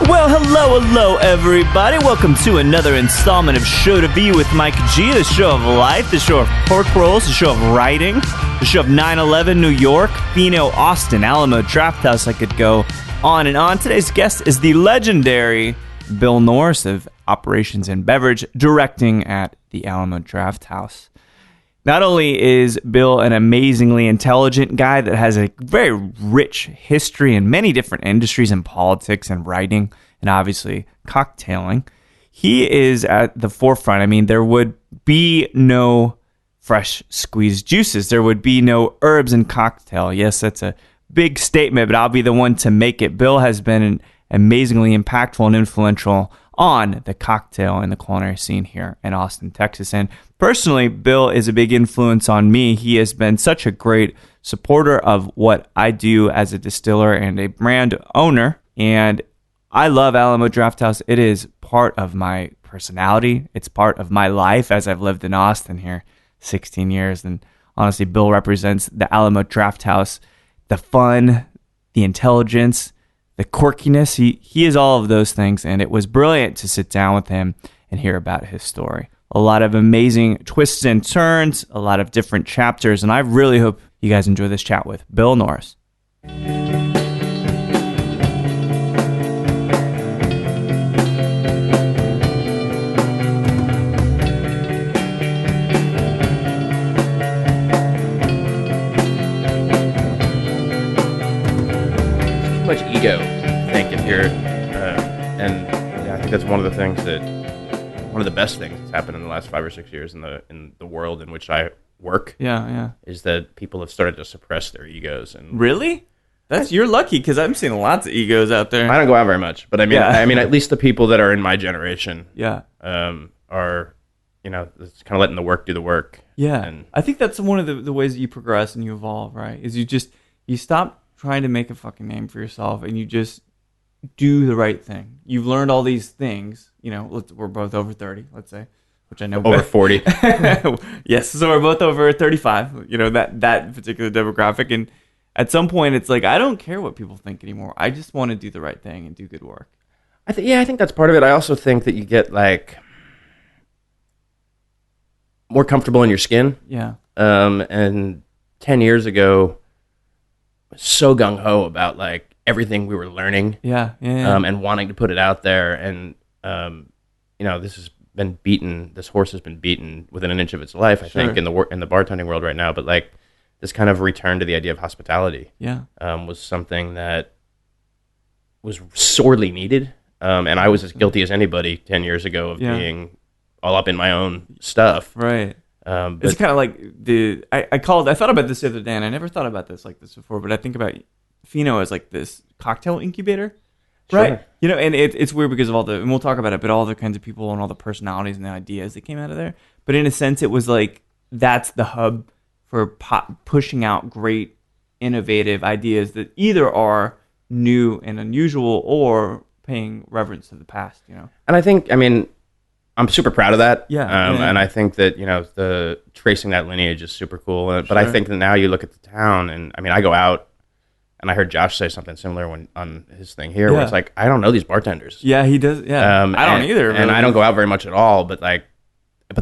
Well, hello, everybody. Welcome to another installment of Show to Be with Mike G, the show of life, the show of pork rolls, the show of writing, the show of 9/11 New York, Pheno, Austin, Alamo Drafthouse. I could go on and on. Today's guest is the legendary Bill Norris of Operations and Beverage, directing at the Alamo Drafthouse. Not only is Bill an amazingly intelligent guy that has a very rich history in many different industries and politics and writing and obviously cocktailing, he is at the forefront. I mean, there would be no fresh squeezed juices. There would be no herbs in cocktail. Yes, that's a big statement, but I'll be the one to make it. Bill has been amazingly impactful and influential on the cocktail and the culinary scene here in Austin, Texas. And personally, Bill is a big influence on me. He has been such a great supporter of what I do as a distiller and a brand owner. And I love Alamo Drafthouse. It is part of my personality. It's part of my life as I've lived in Austin here 16 years. And honestly, Bill represents the Alamo Drafthouse, the fun, the intelligence, the quirkiness. He is all of those things, and it was brilliant to sit down with him and hear about his story. A lot of amazing twists and turns, a lot of different chapters, and I really hope you guys enjoy this chat with Bill Norris. Much ego, I think, if you're, and yeah, I think that's one of the best things that's happened in the last 5 or 6 years in the world in which I work. Yeah. Is that people have started to suppress their egos. And Really? You're lucky, because I'm seeing lots of egos out there. I don't go out very much, but I mean, at least the people that are in my generation, are, it's kind of letting the work do the work. Yeah, and I think that's one of the ways that you progress and you evolve, right? Is you stop trying to make a fucking name for yourself, and you just do the right thing. You've learned all these things. We're both over 30, let's say, which I know over 40. Yes, so we're both over 35. That particular demographic, and at some point, it's like I don't care what people think anymore. I just want to do the right thing and do good work. I think that's part of it. I also think that you get more comfortable in your skin. Yeah. And 10 years ago, so gung-ho about everything we were learning, and wanting to put it out there, and this horse has been beaten within an inch of its life, I think, in the bartending world right now. But this kind of return to the idea of hospitality, was something that was sorely needed, and I was as guilty as anybody 10 years ago of being all up in my own stuff, right. It's kind of like I thought about this the other day, and I never thought about this like this before, but I think about Pheno as this cocktail incubator, right? Sure. And it's weird because of and we'll talk about it, but all the kinds of people and all the personalities and the ideas that came out of there. But in a sense, it was that's the hub for pushing out great, innovative ideas that either are new and unusual or paying reverence to the past, And I think, I'm super proud of that. Yeah. And I think that, the tracing that lineage is super cool. But I think that now you look at the town, and I go out, and I heard Josh say something similar on his thing here, where it's I don't know these bartenders. Yeah, he does. Yeah. I don't either. And I don't go out very much at all, but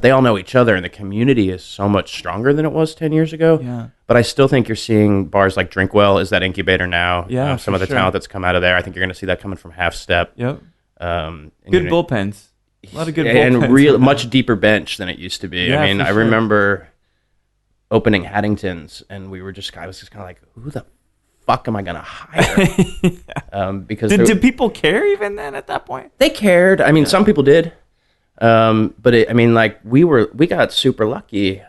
they all know each other, and the community is so much stronger than it was 10 years ago. Yeah. But I still think you're seeing bars like Drinkwell is that incubator now. Yeah. Some of the talent that's come out of there. I think you're going to see that coming from Half Step. Yep. Good bullpens. A lot of good and much deeper bench than it used to be. Yeah, I remember opening Haddington's, and I was just kind of like, who the fuck am I gonna hire? Because did people care even then at that point? They cared. Some people did, but we got super lucky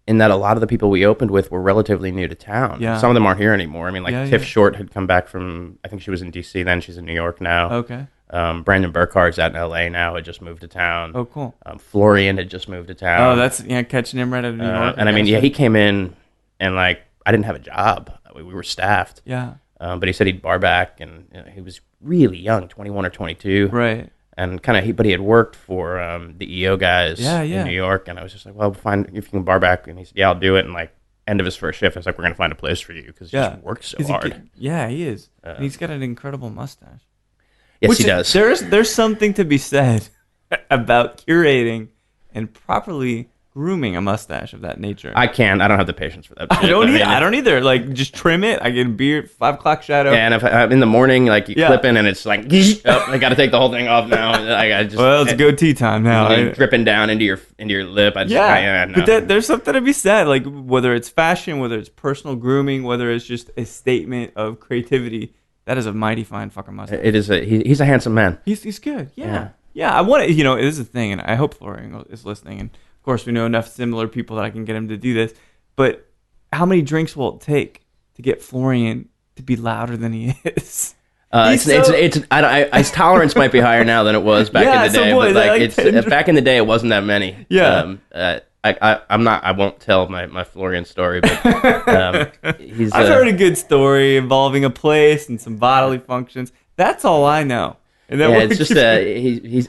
in that a lot of the people we opened with were relatively new to town. Yeah. Some of them aren't here anymore. Tiff Short had come back from, I think she was in D.C. then, she's in New York now. Okay. Brandon Burkhardt's out in L.A. now. Had just moved to town. Oh, cool. Florian had just moved to town. Oh, that's catching him right out of New York. And I mean, he came in and like I didn't have a job. We were staffed. Yeah. But he said he'd bar back, and he was really young, 21 or 22. Right. And but he had worked for the EO guys in New York, and I was just like, well, fine, if you can bar back. And he said, yeah, I'll do it. And like end of his first shift, I was like, we're gonna find a place for you because he just works so hard. He is. And he's got an incredible mustache. Yes, he does. There's something to be said about curating and properly grooming a mustache of that nature. I don't have the patience for that. I don't either. Like, just trim it. I get a beard, 5 o'clock shadow. Yeah, and if I'm in the morning, like you clip in and it's like, I got to take the whole thing off now. Well, it's goatee time now. Right? Dripping down into your lip. No. But there's something to be said. Like, whether it's fashion, whether it's personal grooming, whether it's just a statement of creativity. That is a mighty fine fucking mustache. It is. He's a handsome man. He's good. Yeah. I want to. It is a thing, and I hope Florian is listening. And of course, we know enough similar people that I can get him to do this. But how many drinks will it take to get Florian to be louder than he is? His tolerance might be higher now than it was back in the day. But like back in the day, it wasn't that many. Yeah. I won't tell my Florian story, but I've heard a good story involving a place and some bodily functions. That's all I know. And it's just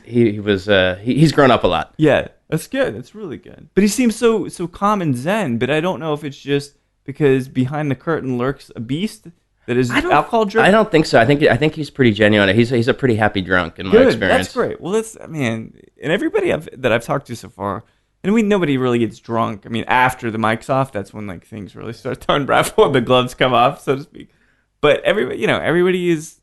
he's grown up a lot. Yeah, that's good. That's really good. But he seems so calm and zen. But I don't know if it's just because behind the curtain lurks a beast that is alcohol drunk. I don't think so. I think he's pretty genuine. He's a pretty happy drunk in my experience. That's great. Well, and everybody that I've talked to so far. And nobody really gets drunk. I mean, after the mic's off, that's when like things really start to unravel. The gloves come off, so to speak. But everybody is,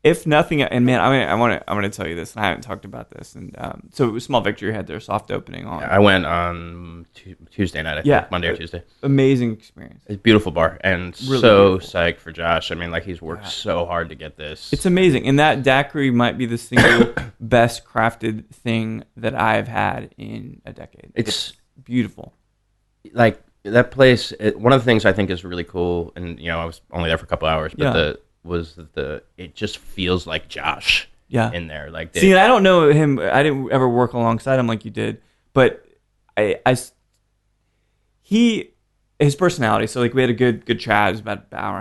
if nothing. And man, I want to tell you this. And I haven't talked about this. And so it was Small Victory had their soft opening on. I went on Tuesday night. I think, Monday or Tuesday. Amazing experience. It's a beautiful bar, and really so beautiful. Psyched for Josh. I mean, like he's worked so hard to get this. It's amazing, and that daiquiri might be the single best crafted thing that I've had in a decade. It's beautiful. Like that place. One of the things I think is really cool, and I was only there for a couple hours, but it just feels like Josh. In there, like see, I don't know him. I didn't ever work alongside him like you did, but his personality. So like we had a good chat. It was about an hour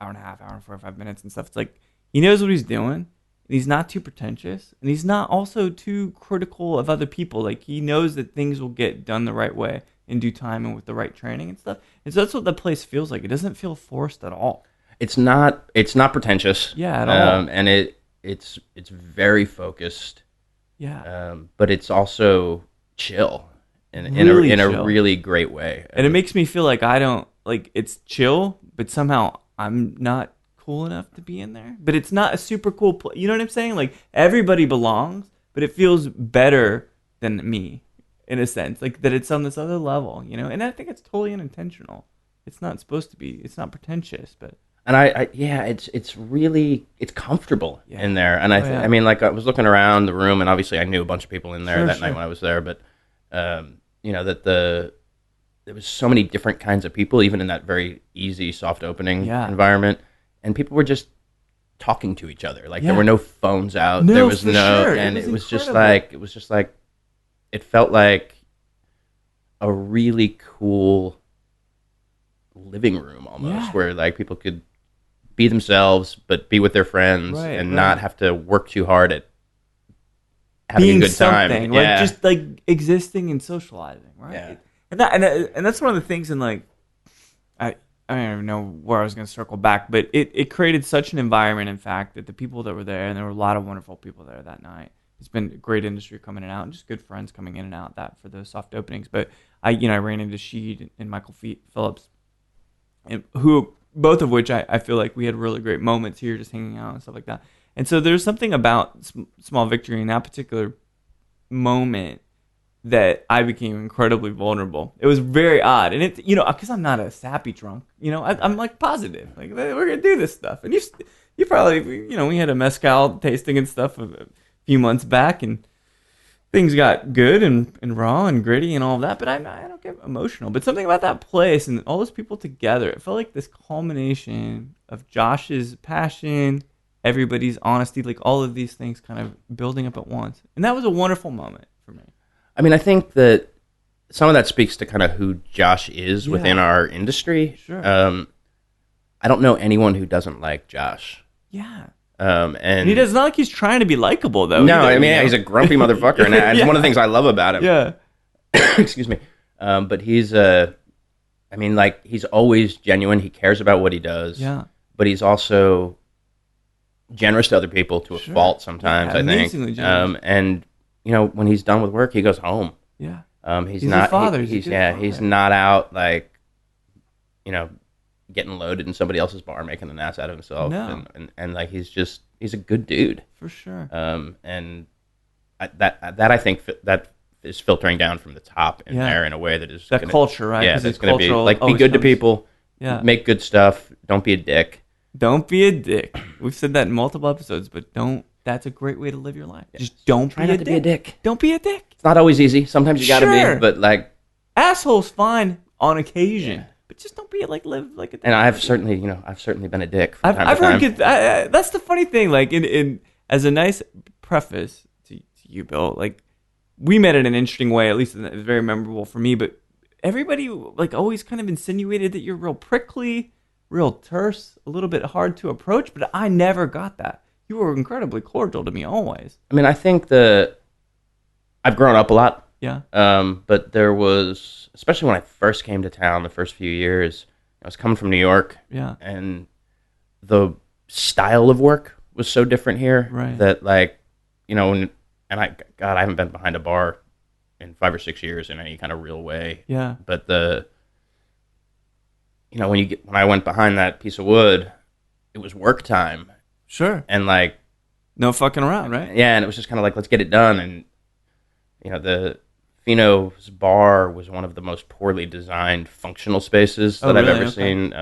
and a half, hour and 45 minutes and stuff. It's like he knows what he's doing. And he's not too pretentious, and he's not also too critical of other people. Like he knows that things will get done the right way in due time and with the right training and stuff. And so that's what the place feels like. It doesn't feel forced at all. It's not pretentious. Yeah, at all. And it's very focused. Yeah. But it's also chill in a really great way. And it makes me feel like I don't like it's chill, but somehow I'm not cool enough to be in there. But it's not a super cool place. You know what I'm saying? Like everybody belongs, but it feels better than me in a sense. Like that it's on this other level, And I think it's totally unintentional. It's not supposed to be. It's not pretentious, but. And it's really comfortable in there. And I mean, like I was looking around the room, and obviously I knew a bunch of people in there night when I was there. But that there was so many different kinds of people, even in that very easy, soft opening environment, and people were just talking to each other. Like there were no phones out. No, there was and it was just like it felt like a really cool living room almost, where like people could be themselves but be with their friends and not have to work too hard at having being a good time. Like just like existing and socializing, right? And that's one of the things in like I don't even know where I was going to circle back, but it created such an environment, in fact, that the people that were there, and there were a lot of wonderful people there that night. It's been a great industry coming in and out, and just good friends coming in and out that for those soft openings. But I ran into Sheed and Michael Phillips, and who both of which I feel like we had really great moments here, just hanging out and stuff like that. And so there's something about Small Victory in that particular moment that I became incredibly vulnerable. It was very odd, and because I'm not a sappy drunk, I'm like positive, like we're gonna do this stuff. And you probably, we had a mezcal tasting and stuff a few months back, and things got good and raw and gritty and all of that, but I don't get emotional. But something about that place and all those people together, it felt like this culmination of Josh's passion everybody's honesty, like all of these things kind of building up at once. And that was a wonderful moment for me. I mean, I think that some of that speaks to kind of who Josh is within our industry. Sure. I don't know anyone who doesn't like Josh. Yeah. And he does not like he's trying to be likable, though. No, either, I mean, he's a grumpy motherfucker, and it's one of the things I love about him. Yeah. Excuse me. But he's he's always genuine. He cares about what he does. Yeah. But he's also generous to other people to a fault sometimes, I think. And, when he's done with work, he goes home. Yeah. He's not a father. He's not out, like, getting loaded in somebody else's bar, making an ass out of himself. No. And like, he's a good dude. For sure. And I think that is filtering down from the top in there in a way that is culture, right? Yeah, it's going to be like, be good to people. Yeah. Make good stuff. Don't be a dick. Don't be a dick. We've said that in multiple episodes, but that's a great way to live your life. Just don't try not to be a dick. Don't be a dick. It's not always easy. Sometimes you got to be, but like, asshole's fine on occasion. But just don't be live like a dick. And I've certainly been a dick. I've heard good. That's the funny thing. Like in as a nice preface to you, Bill. Like, we met in an interesting way. At least it was very memorable for me. But everybody like always kind of insinuated that you're real prickly, real terse, a little bit hard to approach. But I never got that. You were incredibly cordial to me always. I mean, I think I've grown up a lot. Yeah. But there was, especially when I first came to town, the first few years, I was coming from New York. Yeah. And the style of work was so different here. Right. That, like, I haven't been behind a bar in 5 or 6 years in any kind of real way. Yeah. But when I went behind that piece of wood, it was work time. Sure. And like, no fucking around, right? Yeah. And it was just kind of like, let's get it done. And, the Fino's bar was one of the most poorly designed functional spaces that I've ever seen.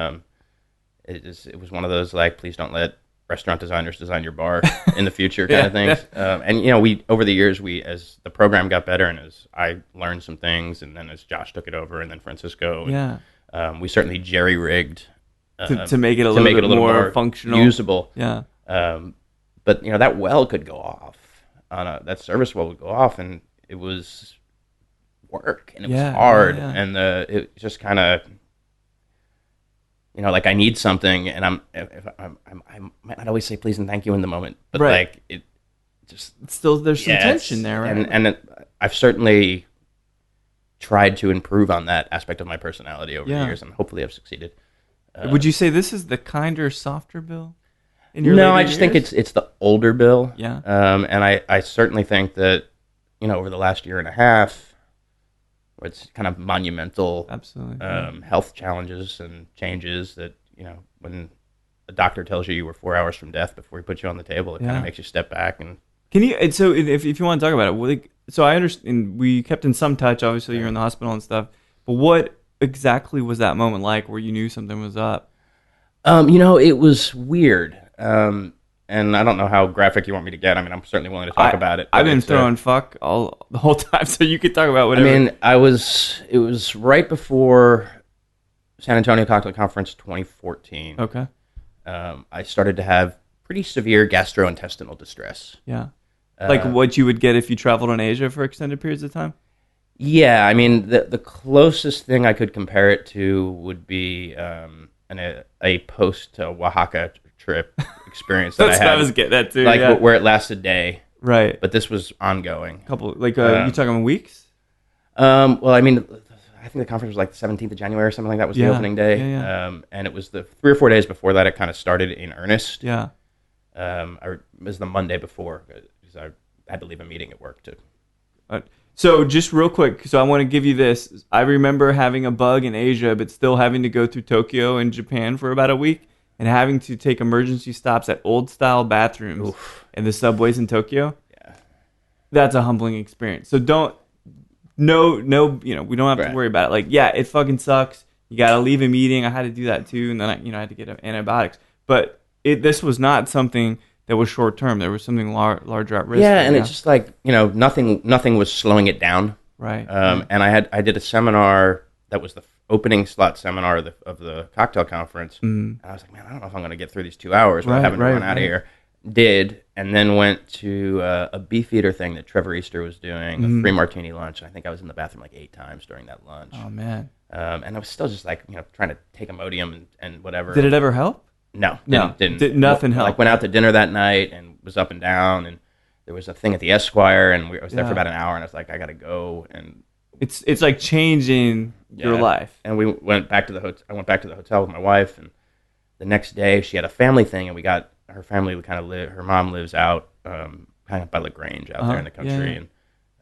It was one of those, like, please don't let restaurant designers design your bar in the future kind of things. And, we over the years, as the program got better and as I learned some things, and then as Josh took it over, and then Francisco, we certainly jerry-rigged to make it a little bit more functional, usable. Yeah. But that well could go off that service well would go off, and it was work, and it was hard, and it just kind of, like, I need something, and I might not always say please and thank you in the moment, but like, it just still there's some tension there, right? And I've certainly tried to improve on that aspect of my personality over the years, and hopefully I've succeeded. Would you say this is the kinder, softer Bill? No, I just think it's the older Bill. Yeah. And I certainly think that, over the last year and a half, where it's kind of monumental health challenges and changes that, when a doctor tells you were 4 hours from death before he puts you on the table, it kind of makes you step back. And can you, so if you want to talk about it, like, so I understand, we kept in some touch, obviously you're in the hospital and stuff, but what exactly was that moment like where you knew something was up? It was weird. And I don't know how graphic you want me to get. I mean, I'm certainly willing to talk about it. I've been throwing fuck the whole time, so you could talk about whatever. I mean, it was right before San Antonio Cocktail Conference 2014. Okay. I started to have pretty severe gastrointestinal distress. Yeah. Like what you would get if you traveled in Asia for extended periods of time? Yeah, I mean, the closest thing I could compare it to would be a post Oaxaca trip experience that I had. That's what I was getting at too. Like, where it lasted a day. Right. But this was ongoing. You talking weeks? Well, I mean, I think the conference was like the 17th of January or something like that was the opening day. Yeah. And it was the 3 or 4 days before that it kind of started in earnest. Yeah. It was the Monday before, because I had to leave a meeting at work to. So just real quick, so I want to give you this. I remember having a bug in Asia, but still having to go through Tokyo and Japan for about a week, and having to take emergency stops at old-style bathrooms in the subways in Tokyo. Yeah. That's a humbling experience. So we don't have to worry about it. Like, yeah, it fucking sucks. You got to leave a meeting. I had to do that too, and then I had to get antibiotics. But this was not something that was short term. There was something larger at risk. Yeah, and it's just like, nothing was slowing it down. Right. And I did a seminar that was the opening slot seminar of the cocktail conference. And I was like, man, I don't know if I'm going to get through these 2 hours without having to run out of here. did, and then went to a Beefeater thing that Trevor Easter was doing, a free martini lunch. I think I was in the bathroom like 8 times during that lunch. Oh, man. And I was still just like, trying to take Imodium and whatever. Did it ever help? No. Didn't. Nothing helped. Like, went out to dinner that night and was up and down, and there was a thing at the Esquire, and I was there for about an hour, and I was like, I got to go. And it's like changing your life. And we went back to the hotel. I went back to the hotel with my wife, and the next day she had a family thing, and we got her family. We kind of live. Her mom lives out kind of by LaGrange out there in the country,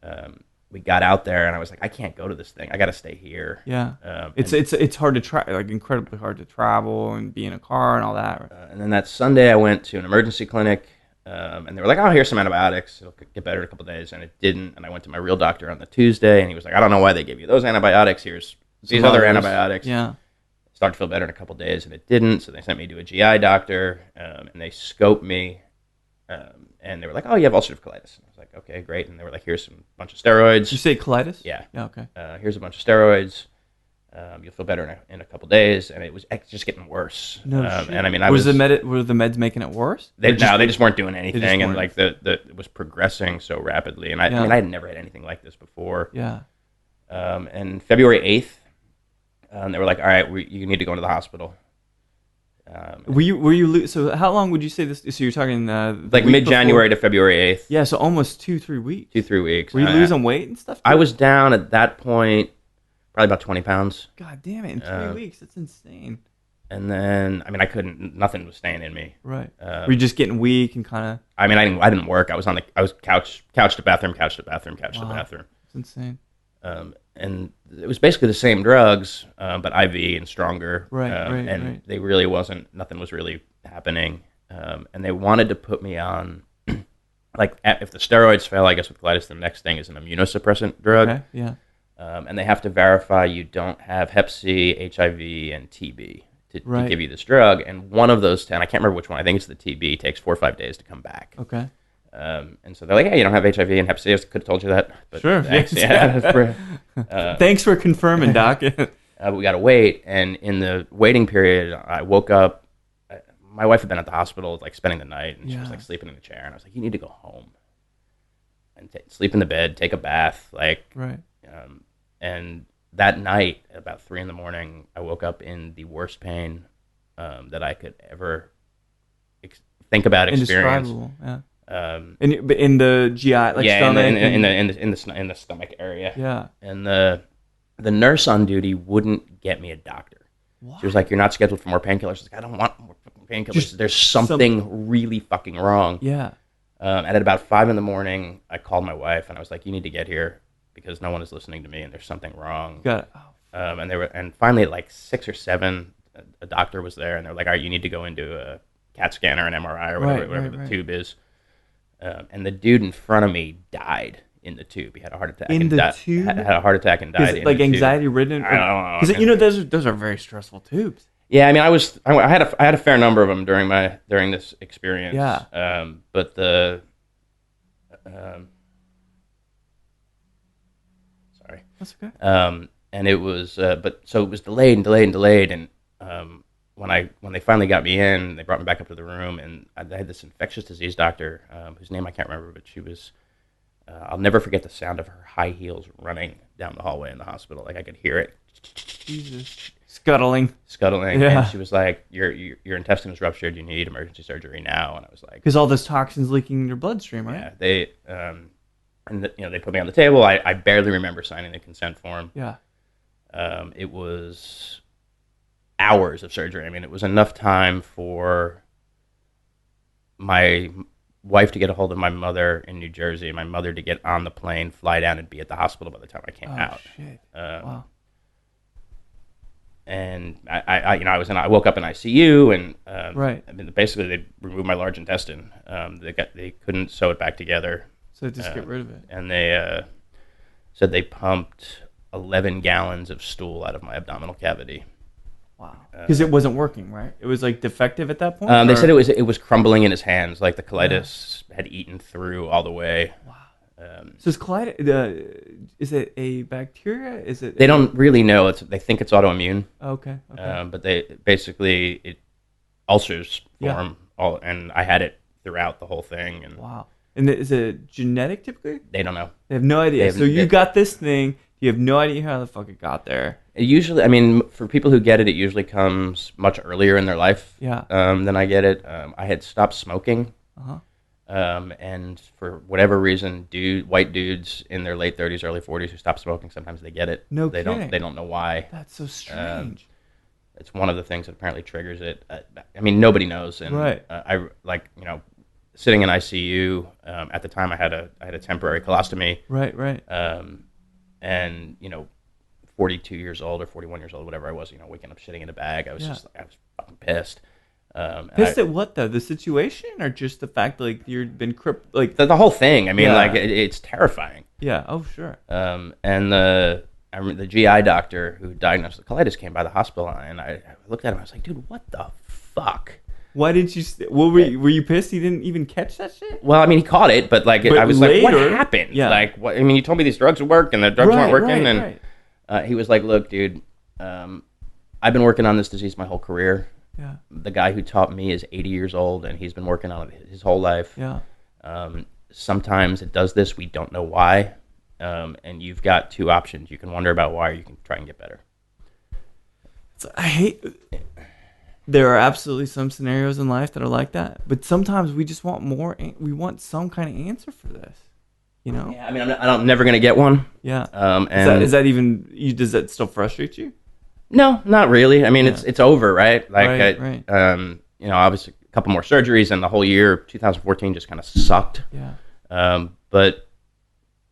and we got out there, and I was like, I can't go to this thing. I got to stay here. Yeah, it's hard to try, like incredibly hard to travel and be in a car and all that. And then that Sunday, I went to an emergency clinic, and they were like, "Oh, here's some antibiotics. It'll get better in a couple of days." And it didn't. And I went to my real doctor on the Tuesday, and he was like, "I don't know why they gave you those antibiotics. Here's these other antibiotics." Yeah. Started to feel better in a couple of days, and it didn't. So they sent me to a GI doctor, and they scoped me, and they were like, "Oh, you have ulcerative colitis." And I was like, "Okay, great." And they were like, "Here's some bunch of steroids." Did you say colitis? Yeah. Yeah. Okay. Here's a bunch of steroids. You'll feel better in a couple of days, and it was just getting worse. No shit. And I mean, were the meds making it worse? They just weren't doing anything, and like it was progressing so rapidly. And I mean, I had never had anything like this before. Yeah. And February 8th, they were like, "All right, you need to go into the hospital." Were you so how long would you say this? So you're talking like mid-January to February 8th. Yeah, so almost 2-3 weeks. 2-3 weeks. Were you losing weight and stuff? I was down at that point probably about 20 pounds. God damn it! In 3 weeks, that's insane. And then, I mean, nothing was staying in me. Right. Were you just getting weak and kind of? I mean, I didn't work. I was couch to bathroom, couch to bathroom, couch to bathroom. It's insane. And it was basically the same drugs, but IV and stronger. Right. They really nothing was really happening. And they wanted to put me on, like, if the steroids fail, I guess with colitis, the next thing is an immunosuppressant drug. Okay, yeah. And they have to verify you don't have Hep C, HIV, and TB to give you this drug. And one of those 10, I can't remember which one, I think it's the TB, takes 4 or 5 days to come back. Okay. And so they're like, "Hey, you don't have HIV and Hep C." I could have told you that. But sure. Thanks. Thanks for confirming, Doc. But we got to wait. And in the waiting period, I woke up. My wife had been at the hospital, like, spending the night, and she was, like, sleeping in the chair. And I was like, "You need to go home and sleep in the bed, take a bath." Like, right. And that night, about 3 a.m, I woke up in the worst pain that I could ever think about experience. Indescribable, yeah. In the GI, like, stomach, in the stomach area. Yeah. And the nurse on duty wouldn't get me a doctor. What? She was like, "You're not scheduled for more painkillers." I was like, "I don't want more fucking painkillers. There's something really fucking wrong." Yeah. And at about 5 a.m, I called my wife and I was like, "You need to get here because no one is listening to me and there's something wrong." Got it. And finally at like 6 or 7, a doctor was there and they're like, "All right, you need to go into a CAT scan or an MRI or whatever the tube is." And the dude in front of me died in the tube. He had a heart attack. Tube? Had a heart attack and died. Is it like anxiety ridden? I don't know. Because those are very stressful tubes. Yeah, I mean, I had a fair number of them during this experience. Yeah. But the sorry. That's okay. And it was so it was delayed, and when they finally got me in, they brought me back up to the room, and I had this infectious disease doctor, whose name I can't remember, but she was, I'll never forget the sound of her high heels running down the hallway in the hospital. Like, I could hear it. Jesus. Scuttling. Yeah. And she was like, your intestine is ruptured, you need emergency surgery now. And I was like... Because all those toxins leaking in your bloodstream, right? Yeah, they they put me on the table. I barely remember signing the consent form. Yeah. It was hours of surgery. I mean, it was enough time for my wife to get a hold of my mother in New Jersey, and my mother to get on the plane, fly down, and be at the hospital by the time I came out. Shit. Wow. And I woke up in ICU, and right. I mean, basically they removed my large intestine. They couldn't sew it back together, so just get rid of it. And they said they pumped 11 gallons of stool out of my abdominal cavity. Wow. Because it wasn't working, right? It was like defective at that point. They said it was crumbling in his hands, like the colitis had eaten through all the way. Wow. So is colitis? Is it a bacteria? Is it? They don't really know. They think it's autoimmune. Okay. But they basically ulcers form and I had it throughout the whole thing. And wow. And is it genetic typically? They don't know. They have no idea. So you got this thing. You have no idea how the fuck it got there. It usually, I mean, for people who get it, it usually comes much earlier in their life. Yeah. Than I get it. I had stopped smoking. Uh-huh. And for whatever reason, white dudes in their late 30s, early 40s who stop smoking, sometimes they get it. No they kidding. They don't know why. That's so strange. It's one of the things that apparently triggers it. I mean, nobody knows. And right. Sitting in ICU at the time, I had a temporary colostomy. Right. And 42 years old or 41 years old, whatever I was, waking up shitting in a bag. I was I was fucking pissed. Pissed at what though? The situation or just the fact like you've been like the whole thing? I mean, it's terrifying. Yeah. Oh, sure. And the GI doctor who diagnosed the colitis came by the hospital, and I looked at him. I was like, dude, what the fuck? Why didn't you? Were you pissed? He didn't even catch that shit. Well, I mean, he caught it, but I was later, like, what happened? Yeah. Like, what? I mean, you told me these drugs would work, and the drugs weren't working. Right. He was like, look, dude, I've been working on this disease my whole career. Yeah. The guy who taught me is 80 years old, and he's been working on it his whole life. Yeah. Sometimes it does this. We don't know why. And you've got two options. You can wonder about why, or you can try and get better. So there are absolutely some scenarios in life that are like that, but sometimes we just want more. We want some kind of answer for this, Yeah, I mean, I'm never going to get one. Yeah. And is that even? Does that still frustrate you? No, not really. I mean, it's over, right? Like, right. Obviously a couple more surgeries, and the whole year 2014 just kind of sucked. Yeah. But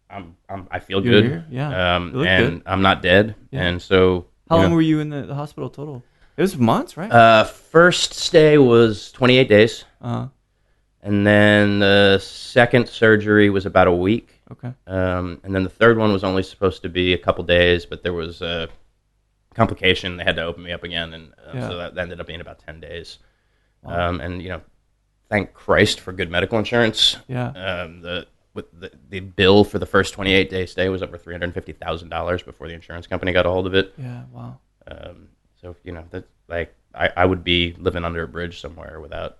I feel good. Here? Yeah. And good. I'm not dead. Yeah. And so. How long were you in the hospital total? It was months, right? First stay was 28 days. Uh-huh. And then the second surgery was about a week. Okay. And then the third one was only supposed to be a couple days, but there was a complication. They had to open me up again, and so that ended up being about 10 days. Wow. And thank Christ for good medical insurance. Yeah. The bill for the first 28-day stay was over $350,000 before the insurance company got a hold of it. Yeah. Wow. So that's like I would be living under a bridge somewhere without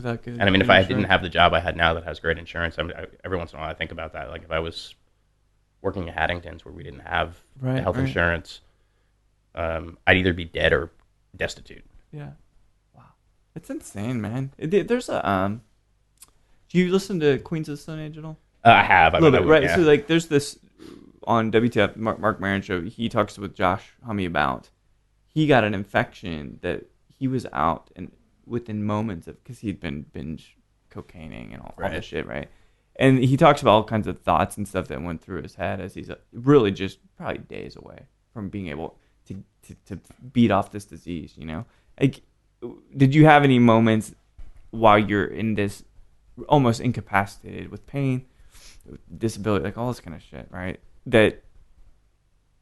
good. And I mean, if I didn't have the job I had now that has great insurance, every once in a while I think about that. Like if I was working at Haddington's where we didn't have health insurance, I'd either be dead or destitute. Yeah. Wow. It's insane, man. There's a do you listen to Queens of the Stone Age at all? I have. A little bit, right? Yeah. So like, there's this on WTF Mark Maron show. He talks with Josh Homme about. He got an infection that he was out and within moments of because he'd been binge cocaining and all this shit, right? And he talks about all kinds of thoughts and stuff that went through his head as he's really just probably days away from being able to beat off this disease. Like, did you have any moments while you're in this almost incapacitated with pain, disability, like all this kind of shit, right?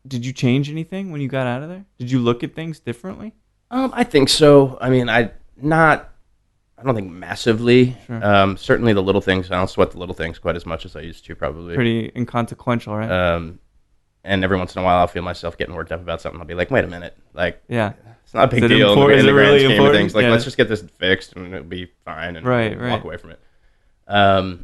Did you change anything when you got out of there? Did you look at things differently? I think so. I mean, I don't think massively. Sure. Certainly the little things. I don't sweat the little things quite as much as I used to, probably. Pretty inconsequential, right? And every once in a while, I'll feel myself getting worked up about something. I'll be like, wait a minute. Like, yeah, it's not a big deal in the grand scheme of things. Like, let's just get this fixed and it'll be fine and walk away from it. I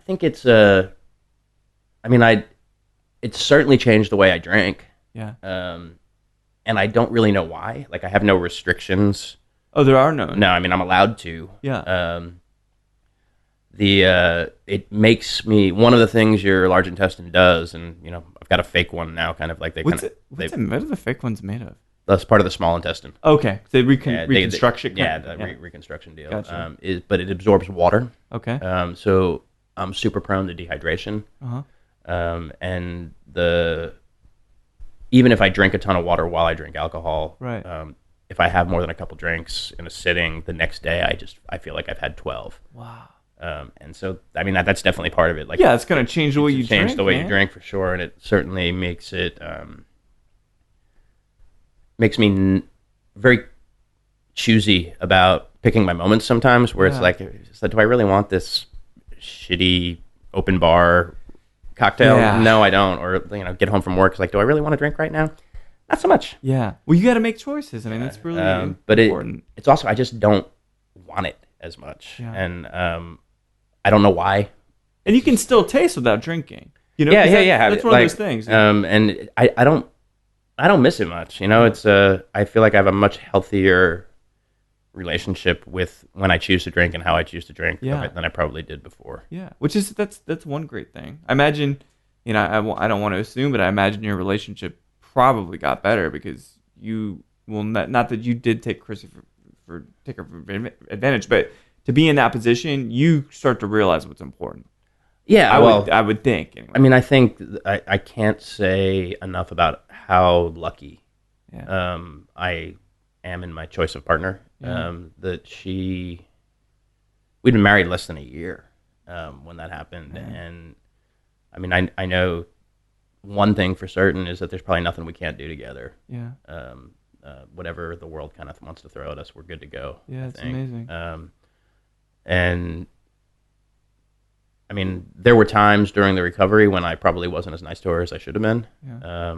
think it's it certainly changed the way I drank. Yeah. And I don't really know why. Like, I have no restrictions. Oh, there are none. No, I mean, I'm allowed to. Yeah. It makes me, one of the things your large intestine does, and I've got a fake one now, kind of like what are the fake ones made of? That's part of the small intestine. Okay, so reconstruction. Reconstruction deal. Gotcha. But it absorbs water. Okay. So I'm super prone to dehydration. And even if I drink a ton of water while I drink alcohol, right. If I have more than a couple drinks in a sitting, the next day I feel like I've had 12. Wow. And so I mean that's definitely part of it. Like, yeah, it's going to change the way you drink. Change the way you drink for sure, and it certainly makes it makes me very choosy about picking my moments sometimes. Where it's like, do I really want this shitty open bar cocktail? Yeah. No, I don't. Or get home from work. It's like, do I really want to drink right now? Not so much. Yeah. Well, you got to make choices. I mean, that's really but important. It's also I just don't want it. as much. Yeah. And I don't know why. And you can still taste without drinking. You know, yeah. That's one of those things. And I don't miss it much. You know, it's I feel like I have a much healthier relationship with when I choose to drink and how I choose to drink than I probably did before. Yeah, that's one great thing. I imagine, you know, I don't want to assume, but I imagine your relationship probably got better because you will not that you did take Chrissy for advantage, but to be in that position, you start to realize what's important. Yeah, I would think. Anyway. I mean, I think I can't say enough about how lucky I am in my choice of partner. That we'd been married less than a year when that happened, and I mean, I know one thing for certain is that there's probably nothing we can't do together. Yeah. Whatever the world kind of wants to throw at us, we're good to go. Yeah, it's amazing. And I mean, there were times during the recovery when I probably wasn't as nice to her as I should have been. Yeah.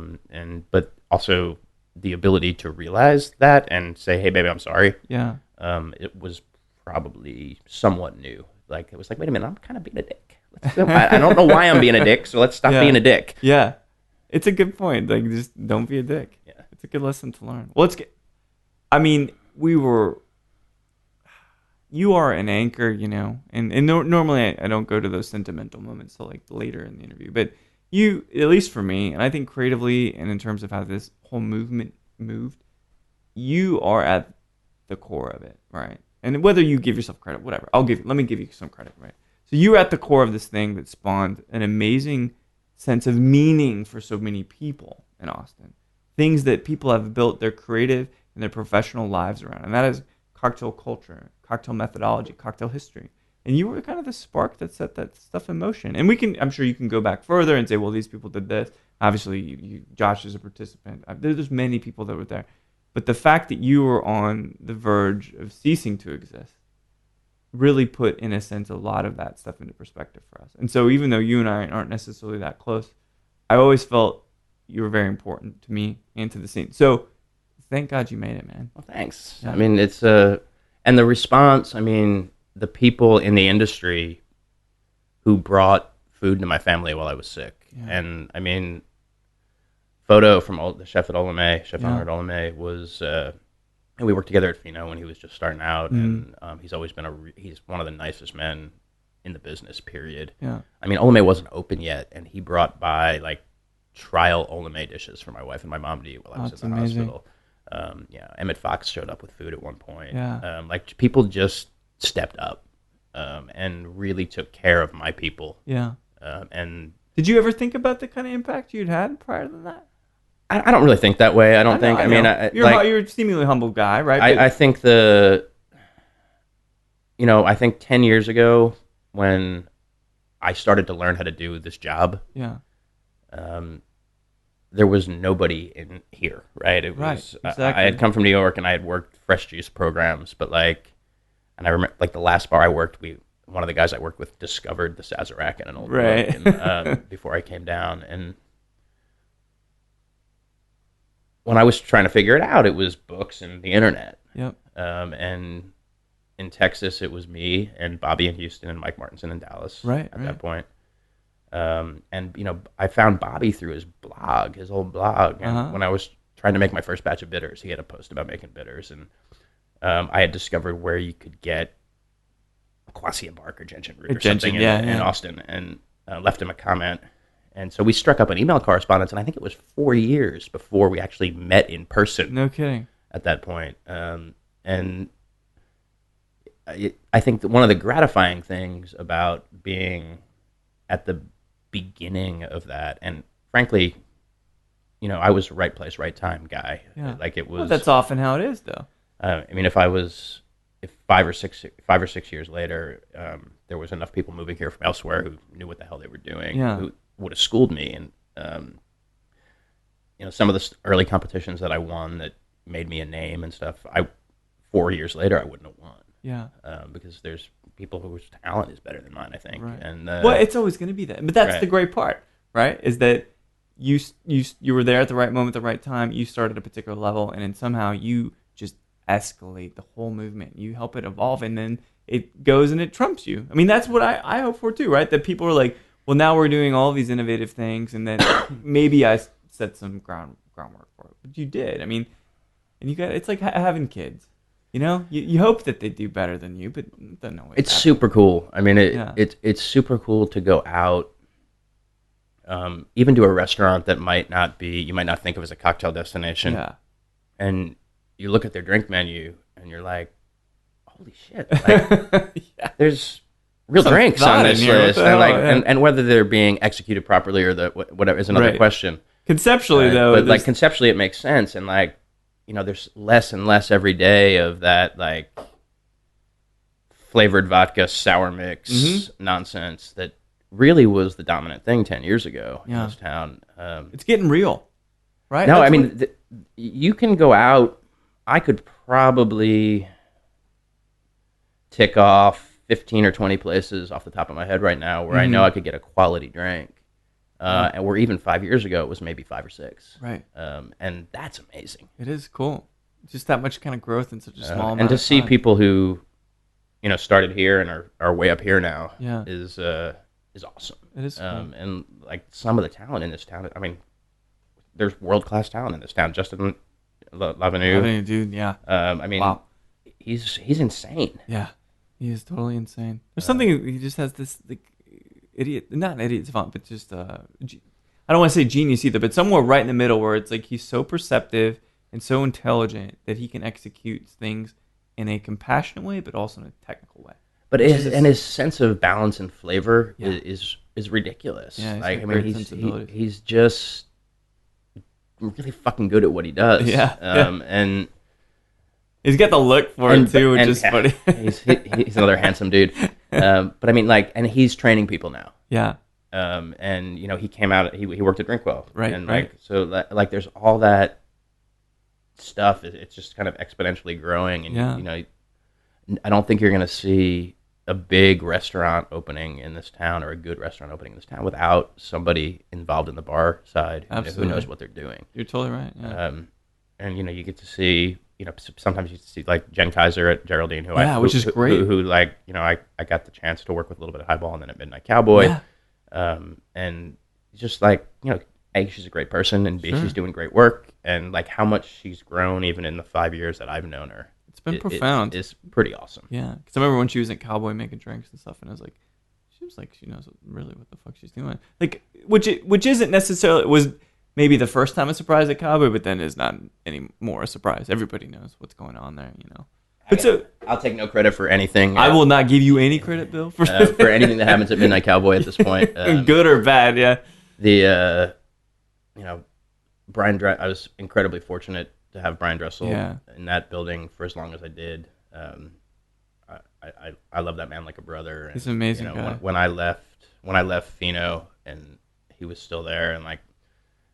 But also the ability to realize that and say, "Hey, baby, I'm sorry." Yeah. It was probably somewhat new. Like it was like, wait a minute, I'm kind of being a dick. I don't know why I'm being a dick, so let's stop being a dick. Yeah, it's a good point. Like, just don't be a dick. Yeah, it's a good lesson to learn. Well, I mean, you are an anchor, you know, and normally I don't go to those sentimental moments till like later in the interview, but you, at least for me, and I think creatively and in terms of how this whole movement moved, you are at the core of it, right? And whether you give yourself credit, whatever, let me give you some credit, right? So you're at the core of this thing that spawned an amazing sense of meaning for so many people in Austin. Things that people have built their creative and their professional lives around, and that is cocktail culture, cocktail methodology, cocktail history. And you were kind of the spark that set that stuff in motion. And I'm sure you can go back further and say, well, these people did this. Obviously, Josh is a participant. There's many people that were there. But the fact that you were on the verge of ceasing to exist really put, in a sense, a lot of that stuff into perspective for us. And so even though you and I aren't necessarily that close, I always felt you were very important to me and to the scene. So thank God you made it, man. Well, thanks. Yeah. I mean, it's and the response, I mean, the people in the industry who brought food to my family while I was sick. Yeah. And I mean, photo from the chef at Chef Honor at Olame was, and we worked together at Fino when he was just starting out. Mm-hmm. And he's always been he's one of the nicest men in the business, period. Yeah. I mean, Olame wasn't open yet, and he brought by like trial Olame dishes for my wife and my mom to eat while I was in the hospital. Emmett Fox showed up with food at one point. Yeah. Like people just stepped up and really took care of my people. Yeah. And did you ever think about the kind of impact you'd had prior to that? I don't really think that way. I don't think. I mean, you're a seemingly humble guy, right? I think I think 10 years ago when I started to learn how to do this job. Yeah. There was nobody in here, right? It was exactly. I had come from New York and I had worked fresh juice programs, but and I remember the last bar I worked, one of the guys I worked with discovered the Sazerac in an old book and, before I came down. And when I was trying to figure it out, it was books and the internet. Yep. And in Texas, it was me and Bobby in Houston and Mike Martinson in Dallas. At that point. And I found Bobby through his old blog. And when I was trying to make my first batch of bitters, he had a post about making bitters, and I had discovered where you could get Quassia bark or gentian root or something in Austin, and left him a comment. And so we struck up an email correspondence, and I think it was 4 years before we actually met in person. No kidding. At that point, and I think that one of the gratifying things about being at the beginning of that, and frankly, I was right place, right time guy. Yeah. It was. Well, that's often how it is, though. I mean, if 5 or 6 years later, there was enough people moving here from elsewhere who knew what the hell they were doing, who would have schooled me, and some of the early competitions that I won that made me a name and stuff, 4 years later I wouldn't have won. Yeah. Because there's people whose talent is better than mine, I think. Right. And well, it's always going to be that, but that's the great part, right? Is that you were there at the right moment, at the right time. You started at a particular level, and then somehow you just escalate the whole movement. You help it evolve, and then it goes and it trumps you. I mean, that's what I hope for too, right? That people are like, well, now we're doing all these innovative things, and then maybe I set some groundwork for it. But you did. I mean, and you got, it's like having kids. You know, you hope that they do better than you, but it doesn't always It's happen. super cool. I mean, it's super cool to go out, even to a restaurant that you might not think of as a cocktail destination. Yeah. And you look at their drink menu, and you're like, holy shit. Like, there's real drinks on this list. And whether they're being executed properly or whatever is another question. Conceptually, though. But like conceptually, it makes sense. And like, you know, there's less and less every day of that like flavored vodka sour mix nonsense that really was the dominant thing 10 years ago in this town. It's getting real, right? No, I mean, you can go out. I could probably tick off 15 or 20 places off the top of my head right now where I know I could get a quality drink. And where even 5 years ago it was maybe 5 or 6. Right. And that's amazing. It is cool. Just that much kind of growth in such a small amount and to of see time. people who, you know, started here and are way up here now is awesome. It is cool. And like some of the talent in this town, I mean, there's world-class talent in this town. Justin Lavenue, dude, yeah. I mean, wow. He's insane. Yeah, he is totally insane. There's something, he just has this like not an idiot savant, but just I don't want to say genius either, but somewhere right in the middle where it's like he's so perceptive and so intelligent that he can execute things in a compassionate way, but also in a technical way. But his sense of balance and flavor is ridiculous. Yeah, like, I mean, he's just really fucking good at what he does. Yeah, and he's got the look for it too, which is funny. he's another handsome dude. But I mean, like, and he's training people now. Yeah. And you know, he came out. He worked at Drinkwell. Right. And like, so like, there's all that stuff. It's just kind of exponentially growing. And you know, I don't think you're going to see a big restaurant opening in this town or a good restaurant opening in this town without somebody involved in the bar side who knows what they're doing. You're totally right. Yeah. And you know, you get to see. You know, sometimes you see like Jen Kaiser at Geraldine, which is great. Who like, you know, I got the chance to work with a little bit of Highball and then at Midnight Cowboy, and just like, you know, A, she's a great person, and B, she's doing great work, and like how much she's grown even in the 5 years that I've known her. It's been profound. It's pretty awesome. Yeah, because I remember when she was at Cowboy making drinks and stuff, and I was like, she was like, she knows really what the fuck she's doing. Like, which isn't necessarily was. Maybe the first time a surprise at Cowboy, but then is not any more a surprise. Everybody knows what's going on there, you know. But I'll take no credit for anything. I will not give you any credit, Bill, for anything that happens at Midnight Cowboy at this point. Good or bad, yeah. You know, I was incredibly fortunate to have Brian Dressel in that building for as long as I did. I love that man like a brother. He's an amazing guy. When I left Fino and he was still there and like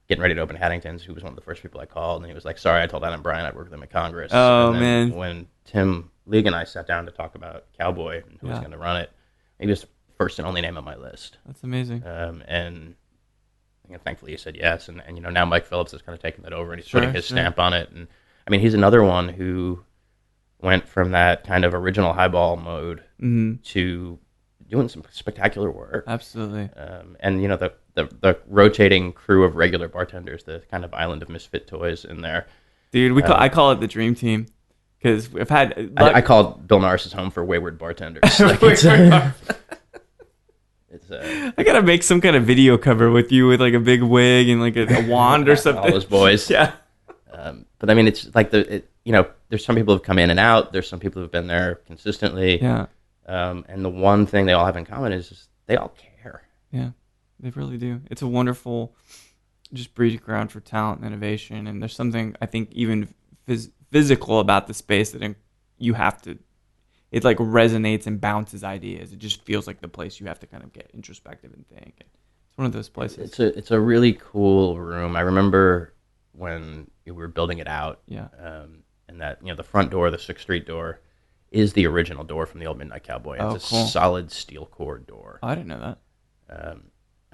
getting ready to open Haddington's, who was one of the first people I called, and he was like, sorry, I told Adam Bryan I'd work with him at Congress. Oh, man. When Tim League and I sat down to talk about Cowboy and who was going to run it, he was first and only name on my list. That's amazing. And you know, thankfully he said yes, and you know, now Mike Phillips has kind of taken that over, and he's putting his stamp on it. And I mean, he's another one who went from that kind of original Highball mode to doing some spectacular work. Absolutely. And you know, the rotating crew of regular bartenders, the kind of island of misfit toys in there. Dude, I call it the dream team because we've had. I call Bill Norris' home for wayward bartenders. Like I gotta make some kind of video cover with you with like a big wig and like a wand or something. All those boys. Yeah. But I mean, it's like you know, there's some people who've come in and out. There's some people who've been there consistently. Yeah. And the one thing they all have in common is just they all care. Yeah, they really do. It's a wonderful just breeding ground for talent and innovation. And there's something, I think, even physical about the space that you have to, it like resonates and bounces ideas. It just feels like the place you have to kind of get introspective and think. It's one of those places. It's a really cool room. I remember when we were building it out. Yeah. And that, you know, the front door, the 6th Street door, is the original door from the old Midnight Cowboy. It's a solid steel core door. Oh, I didn't know that.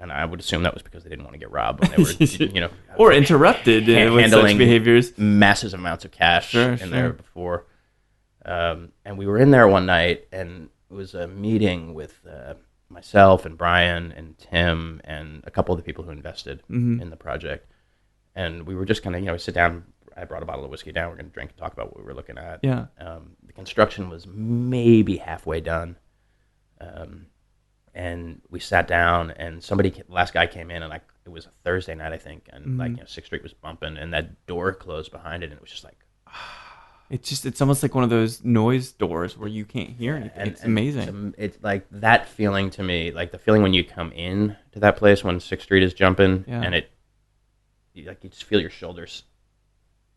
And I would assume that was because they didn't want to get robbed when they were, you know, or interrupted with such behaviors. Massive amounts of cash in there before. And we were in there one night, and was a meeting with myself and Brian and Tim and a couple of the people who invested in the project. And we were just kind of, sit down. I brought a bottle of whiskey down. We're going to drink and talk about what we were looking at. Yeah. The construction was maybe halfway done. And we sat down, and the last guy came in, and it was a Thursday night, I think, and 6th Street was bumping, and that door closed behind it, and it was just like, It's almost like one of those noise doors where you can't hear anything. It's amazing. It's like that feeling to me, like the feeling when you come in to that place when 6th Street is jumping, and you just feel your shoulders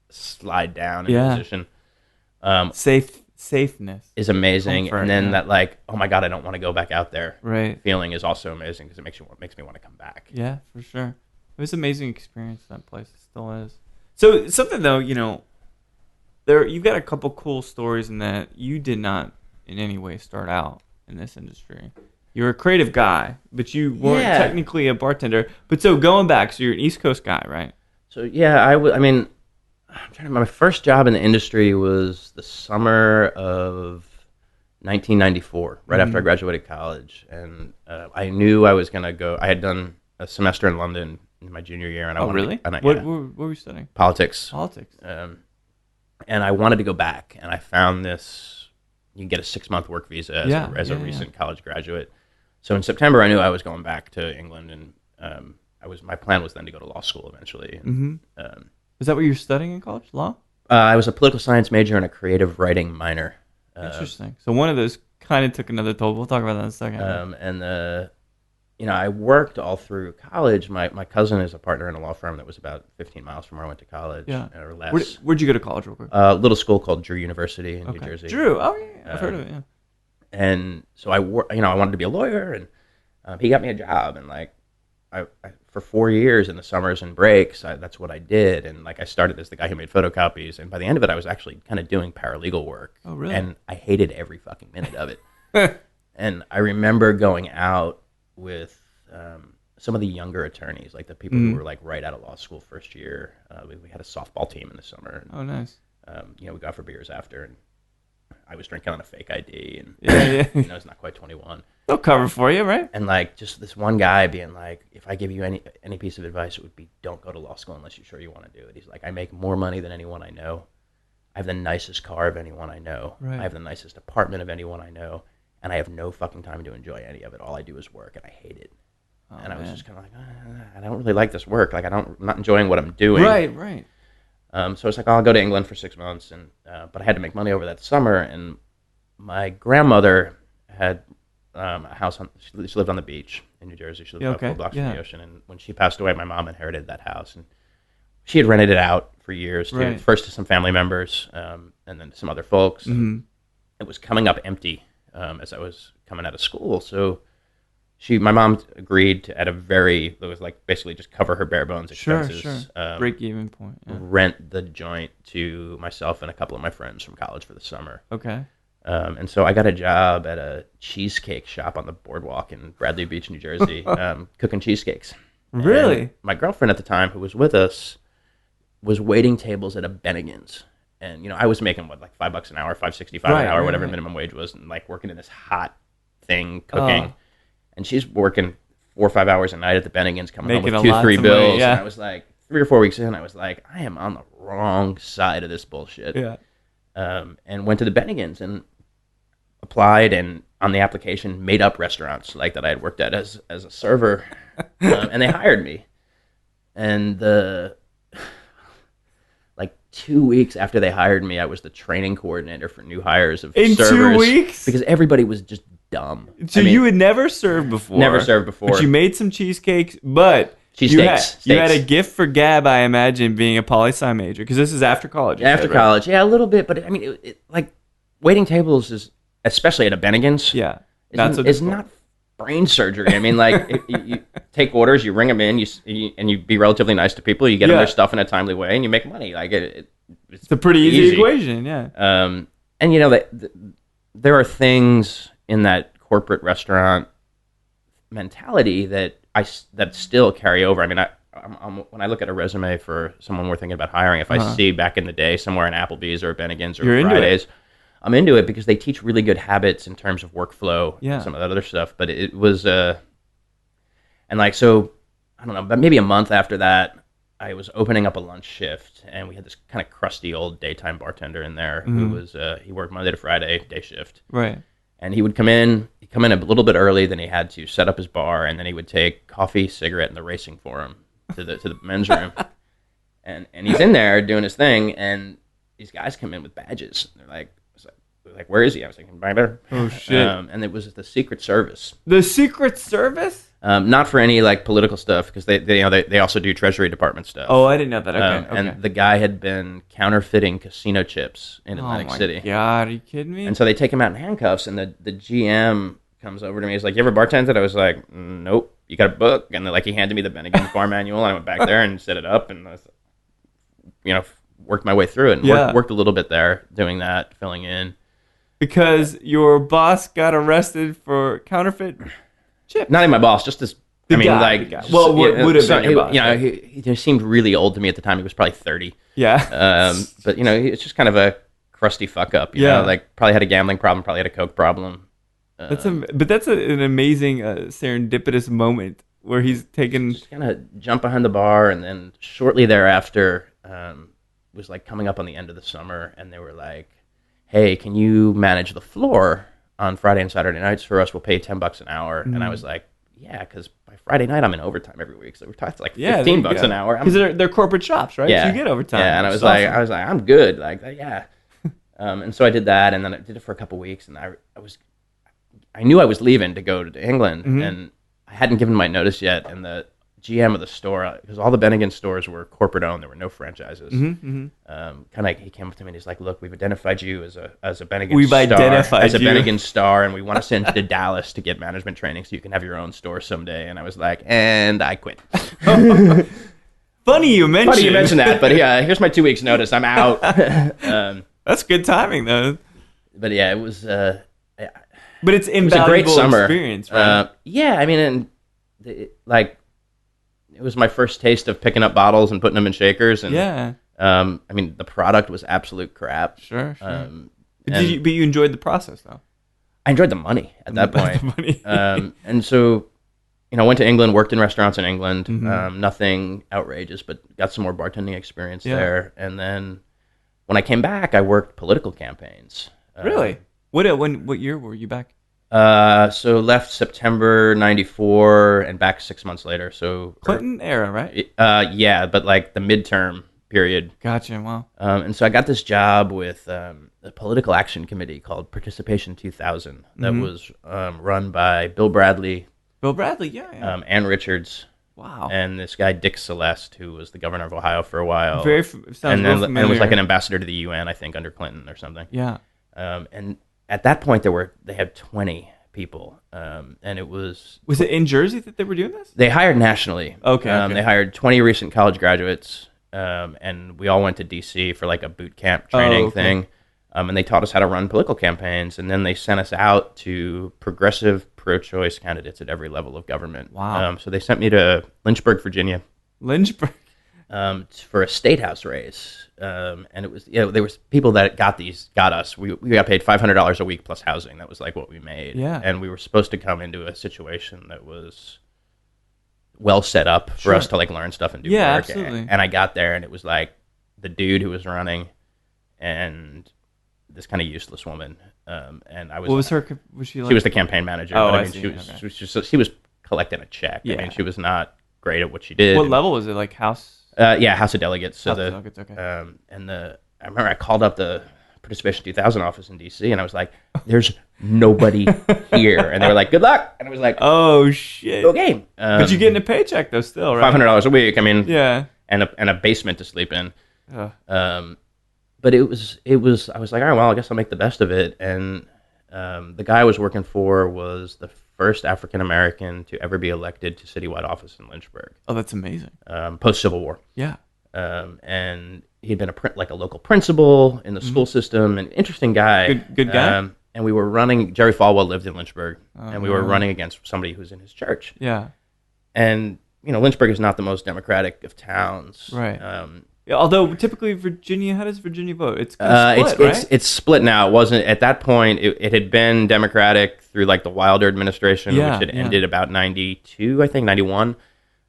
slide down in position. Safeness is amazing, comfort, and then that oh my god, I don't want to go back out there. Right. Feeling is also amazing because it makes me want to come back. Yeah, for sure. It was an amazing experience. That place, it still is. So something though, you've got a couple cool stories in that you did not in any way start out in this industry. You're a creative guy, but you weren't technically a bartender. But so going back, so you're an East Coast guy, right? So yeah, I'm trying to remember. My first job in the industry was the summer of 1994, right after I graduated college, and I knew I was going to go. I had done a semester in London in my junior year, and what were you studying? Politics. And I wanted to go back, and I found this. You can get a 6-month work visa as a recent college graduate. So in September, I knew I was going back to England, and my plan was then to go to law school eventually. And, is that what you're studying in college? Law? I was a political science major and a creative writing minor. Interesting. So one of those kind of took another toll. We'll talk about that in a second. I worked all through college. My cousin is a partner in a law firm that was about 15 miles from where I went to college, or less. Where'd you go to college real quick? A little school called Drew University in New Jersey. Drew. Oh, yeah. I've heard of it, yeah. And so I wanted to be a lawyer, and he got me a job, and I for 4 years in the summers and breaks, that's what I did. And I started as the guy who made photocopies, and by the end of it, I was actually kind of doing paralegal work. Oh, really? And I hated every fucking minute of it. And I remember going out with some of the younger attorneys, like the people who were right out of law school first year. We had a softball team in the summer. Oh, nice. We go out for beers after, and I was drinking on a fake ID, and it's not quite 21. They'll cover for you, right? And just this one guy being like, if I give you any piece of advice, it would be don't go to law school unless you're sure you want to do it. He's like, I make more money than anyone I know. I have the nicest car of anyone I know. Right. I have the nicest apartment of anyone I know, and I have no fucking time to enjoy any of it. All I do is work, and I hate it. Oh, and I was just kind of like, I don't really like this work. I'm not enjoying what I'm doing. Right. So it's I'll go to England for 6 months, and but I had to make money over that summer. And my grandmother had a house she lived on the beach in New Jersey. She lived about 4 blocks from the ocean. And when she passed away, my mom inherited that house, and she had rented it out for years, first to some family members, and then to some other folks. And it was coming up empty as I was coming out of school. So my mom agreed to, it was basically just cover her bare bones expenses. Sure. Break even point. Yeah. Rent the joint to myself and a couple of my friends from college for the summer. Okay. And so I got a job at a cheesecake shop on the boardwalk in Bradley Beach, New Jersey, cooking cheesecakes. Really? And my girlfriend at the time, who was with us, was waiting tables at a Bennigan's. And, I was making, $5 an hour, $5.65 an hour, whatever minimum wage was, and working in this hot thing, cooking. And she's working 4 or 5 hours a night at the Bennigan's, coming home with 2-3 bills. Yeah. And I was 3 or 4 weeks in, I was like, I am on the wrong side of this bullshit. Yeah. And went to the Bennigan's and applied, and on the application made up restaurants that I had worked at as a server, and they hired me. And 2 weeks after they hired me, I was the training coordinator for new hires of servers. In 2 weeks? Because everybody was just dumb. So you had never served before. Never served before. But you made some cheesecakes, but you had a gift for gab, I imagine, being a poli-sci major, because this is after college. After college, yeah, a little bit. But waiting tables is, especially at a Bennigan's, is not brain surgery. You take orders, you ring them in, and you be relatively nice to people. You get them their stuff in a timely way, and you make money. It's a pretty easy equation, yeah. And there are things in that corporate restaurant mentality that still carry over. When I look at a resume for someone we're thinking about hiring, if I see back in the day somewhere in Applebee's or Bennigan's or Fridays, I'm into it because they teach really good habits in terms of workflow and some of that other stuff. But it was, and like, so, I don't know, but maybe a month after that, I was opening up a lunch shift, and we had this kind of crusty old daytime bartender in there who was, he worked Monday to Friday, day shift. Right. And he would come in a little bit early than he had to set up his bar, and then he would take coffee, cigarette, and the racing for him to the men's room. And he's in there doing his thing, and these guys come in with badges. They're like, where is he? I was like, right there. Oh, shit. And it was the Secret Service. The Secret Service? Not for any like political stuff, because they also do Treasury Department stuff. Oh, I didn't know that. Okay. And the guy had been counterfeiting casino chips in Atlantic City. Oh my God, are you kidding me? And so they take him out in handcuffs, and the GM comes over to me. He's like, "You ever bartended?" I was like, "Nope." You got a book? And like he handed me the Bennigan's bar manual, and I went back there and set it up, and I was, worked my way through it, and worked a little bit there doing that, filling in. Because your boss got arrested for counterfeit chips. Not even my boss, just this. The guy. Well, would have been your boss. He seemed really old to me at the time. He was probably 30. Yeah. But it's just kind of a crusty fuck up. You know, like probably had a gambling problem, probably had a coke problem. That's an amazing serendipitous moment where he's taken. Just kind of jump behind the bar, and then shortly thereafter, was like coming up on the end of the summer, and they were like, "Hey, can you manage the floor on Friday and Saturday nights for us? We'll pay $10 an hour." And I was like, "Yeah, because by Friday night I'm in overtime every week, so we're talking like $15 an hour." Because they're corporate shops, right? Yeah, so you get overtime. Yeah, and I was like, "I'm good." Like, yeah. And so I did that, and then I did it for a couple weeks, and I knew I was leaving to go to England, and I hadn't given my notice yet, and the GM of the store, because all the Bennigan stores were corporate owned, there were no franchises. Kind of, he came up to me and he's like, "Look, we've identified you as a Bennigan Bennigan star, and we want to send you to Dallas to get management training so you can have your own store someday." And I was like, and I quit. Funny you mentioned that, but yeah, here's my 2 weeks notice. I'm out. That's good timing though. But yeah, it was. But it's invaluable. It was a great summer experience, right? Yeah, I mean, it was my first taste of picking up bottles and putting them in shakers. And, I mean, the product was absolute crap. Sure. But you enjoyed the process, though. I enjoyed the money at that point. And so, I went to England, worked in restaurants in England. Nothing outrageous, but got some more bartending experience there. And then when I came back, I worked political campaigns. Really? What year were you back? So left September 94 and back 6 months later. So Clinton era, right? Yeah, but like the midterm period. Gotcha. Wow. And so I got this job with a political action committee called Participation 2000 that was run by Bill Bradley. Bill Bradley, yeah. Ann Richards. Wow. And this guy Dick Celeste, who was the governor of Ohio for a while. Sounds and real familiar. And was like an ambassador to the UN, I think, under Clinton or something. Yeah. And at that point, they had 20 people, and it was... Was it in Jersey that they were doing this? They hired nationally. Okay. They hired 20 recent college graduates, and we all went to D.C. for like a boot camp training thing, and they taught us how to run political campaigns, and then they sent us out to progressive pro-choice candidates at every level of government. Wow. So they sent me to Lynchburg, Virginia. Lynchburg? For a state house race. And it was, there was people that got us. We got paid $500 a week plus housing. That was like what we made. Yeah. And we were supposed to come into a situation that was well set up for us to like learn stuff and do work. Absolutely. And I got there, and it was like the dude who was running and this kind of useless woman. And I was. What was her? Was she like? She was the campaign manager. Oh, but I see. She was collecting a check. Yeah. I mean, she was not great at what she did. What level was it? Like House? House of Delegates. So House of Delegates, okay. I remember I called up the Participation 2000 office in D.C. and I was like, "There's nobody here," and they were like, "Good luck," and I was like, "Oh shit, okay." But you're getting a paycheck though, still, right? $500 a week. I mean, yeah, and a basement to sleep in. But it was. I was like, all right, well, I guess I'll make the best of it. And the guy I was working for was the first African American to ever be elected to citywide office in Lynchburg. Oh, that's amazing. Post Civil War. Yeah. And he'd been a local principal in the school system. An interesting guy. Good guy. And we were running. Jerry Falwell lived in Lynchburg, and we were running against somebody who's in his church. Yeah. And Lynchburg is not the most democratic of towns. Right. Yeah, although typically Virginia, how does Virginia vote? It's kind of split, right? It's split now. It wasn't at that point. It had been Democratic through like the Wilder administration, which had ended about 92, I think 91,